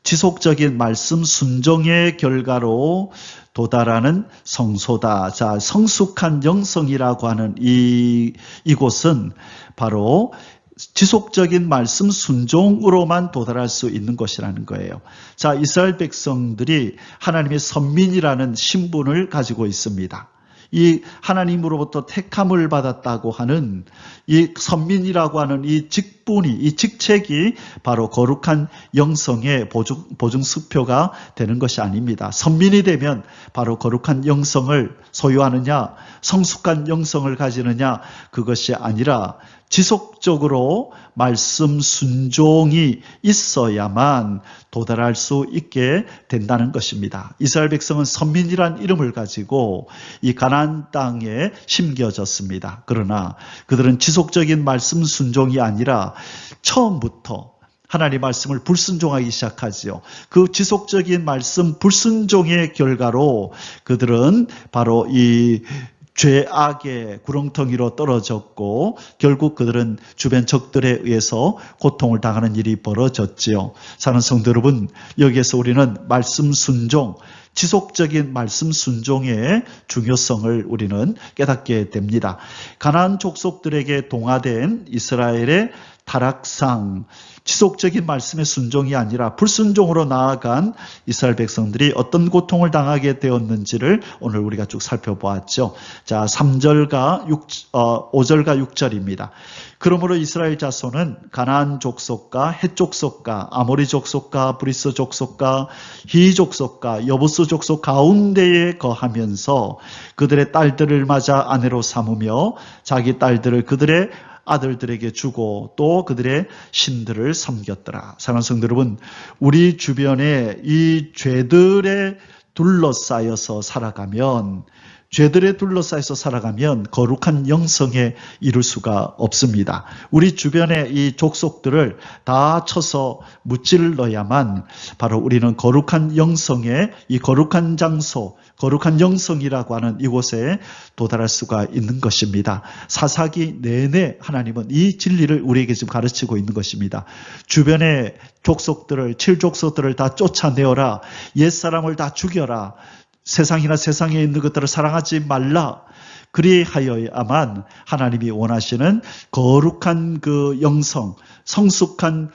지속적인 말씀 순종의 결과로 도달하는 성소다. 자, 성숙한 영성이라고 하는 이곳은 바로 지속적인 말씀 순종으로만 도달할 수 있는 것이라는 거예요. 자, 이스라엘 백성들이 하나님의 선민이라는 신분을 가지고 있습니다. 이 하나님으로부터 택함을 받았다고 하는 이 선민이라고 하는 이 직분이, 이 직책이 바로 거룩한 영성의 보증수표가 되는 것이 아닙니다. 선민이 되면 바로 거룩한 영성을 소유하느냐, 성숙한 영성을 가지느냐, 그것이 아니라 지속적으로 말씀 순종이 있어야만 도달할 수 있게 된다는 것입니다. 이스라엘 백성은 선민이란 이름을 가지고 이 가나안 땅에 심겨졌습니다. 그러나 그들은 지속적인 말씀 순종이 아니라 처음부터 하나님 말씀을 불순종하기 시작하지요. 그 지속적인 말씀 불순종의 결과로 그들은 바로 이 죄악의 구렁텅이로 떨어졌고 결국 그들은 주변 적들에 의해서 고통을 당하는 일이 벌어졌지요. 사랑하는 성도 여러분, 여기에서 우리는 말씀 순종, 지속적인 말씀 순종의 중요성을 우리는 깨닫게 됩니다. 가나안 족속들에게 동화된 이스라엘의 타락상, 지속적인 말씀의 순종이 아니라 불순종으로 나아간 이스라엘 백성들이 어떤 고통을 당하게 되었는지를 오늘 우리가 쭉 살펴보았죠. 자, 5절과 6절입니다. 그러므로 이스라엘 자손은 가나안 족속과 헷 족속과 아모리 족속과 브리스 족속과 히 족속과 여부스 족속 가운데에 거하면서 그들의 딸들을 맞아 아내로 삼으며 자기 딸들을 그들의 아들들에게 주고 또 그들의 신들을 섬겼더라. 사랑하는 성도 여러분, 우리 주변에 이 죄들에 둘러싸여서 살아가면 거룩한 영성에 이룰 수가 없습니다. 우리 주변에 이 족속들을 다 쳐서 무찔러야만 바로 우리는 거룩한 영성에, 이 거룩한 장소, 거룩한 영성이라고 하는 이곳에 도달할 수가 있는 것입니다. 사사기 내내 하나님은 이 진리를 우리에게 지금 가르치고 있는 것입니다. 주변의 족속들을, 7족속들을 다 쫓아내어라. 옛사람을 다 죽여라. 세상에 있는 것들을 사랑하지 말라. 그리하여야만 하나님이 원하시는 거룩한 그 영성, 성숙한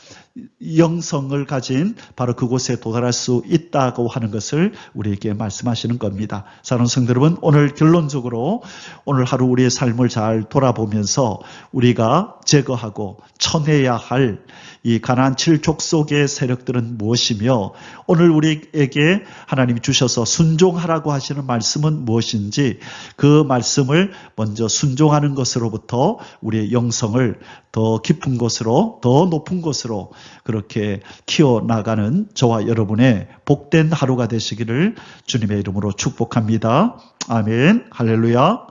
영성을 가진 바로 그곳에 도달할 수 있다고 하는 것을 우리에게 말씀하시는 겁니다. 사랑하는 성도 여러분, 오늘 결론적으로 오늘 하루 우리의 삶을 잘 돌아보면서 우리가 제거하고 쳐내야 할 이 가나안 7족속의 세력들은 무엇이며 오늘 우리에게 하나님이 주셔서 순종하라고 하시는 말씀은 무엇인지 그 말씀을 먼저 순종하는 것으로부터 우리의 영성을 더 깊은 곳으로, 더 높은 곳으로 그렇게 키워나가는 저와 여러분의 복된 하루가 되시기를 주님의 이름으로 축복합니다. 아멘. 할렐루야.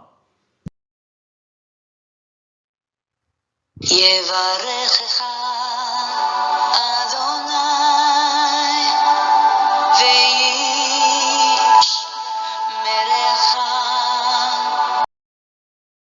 יברכך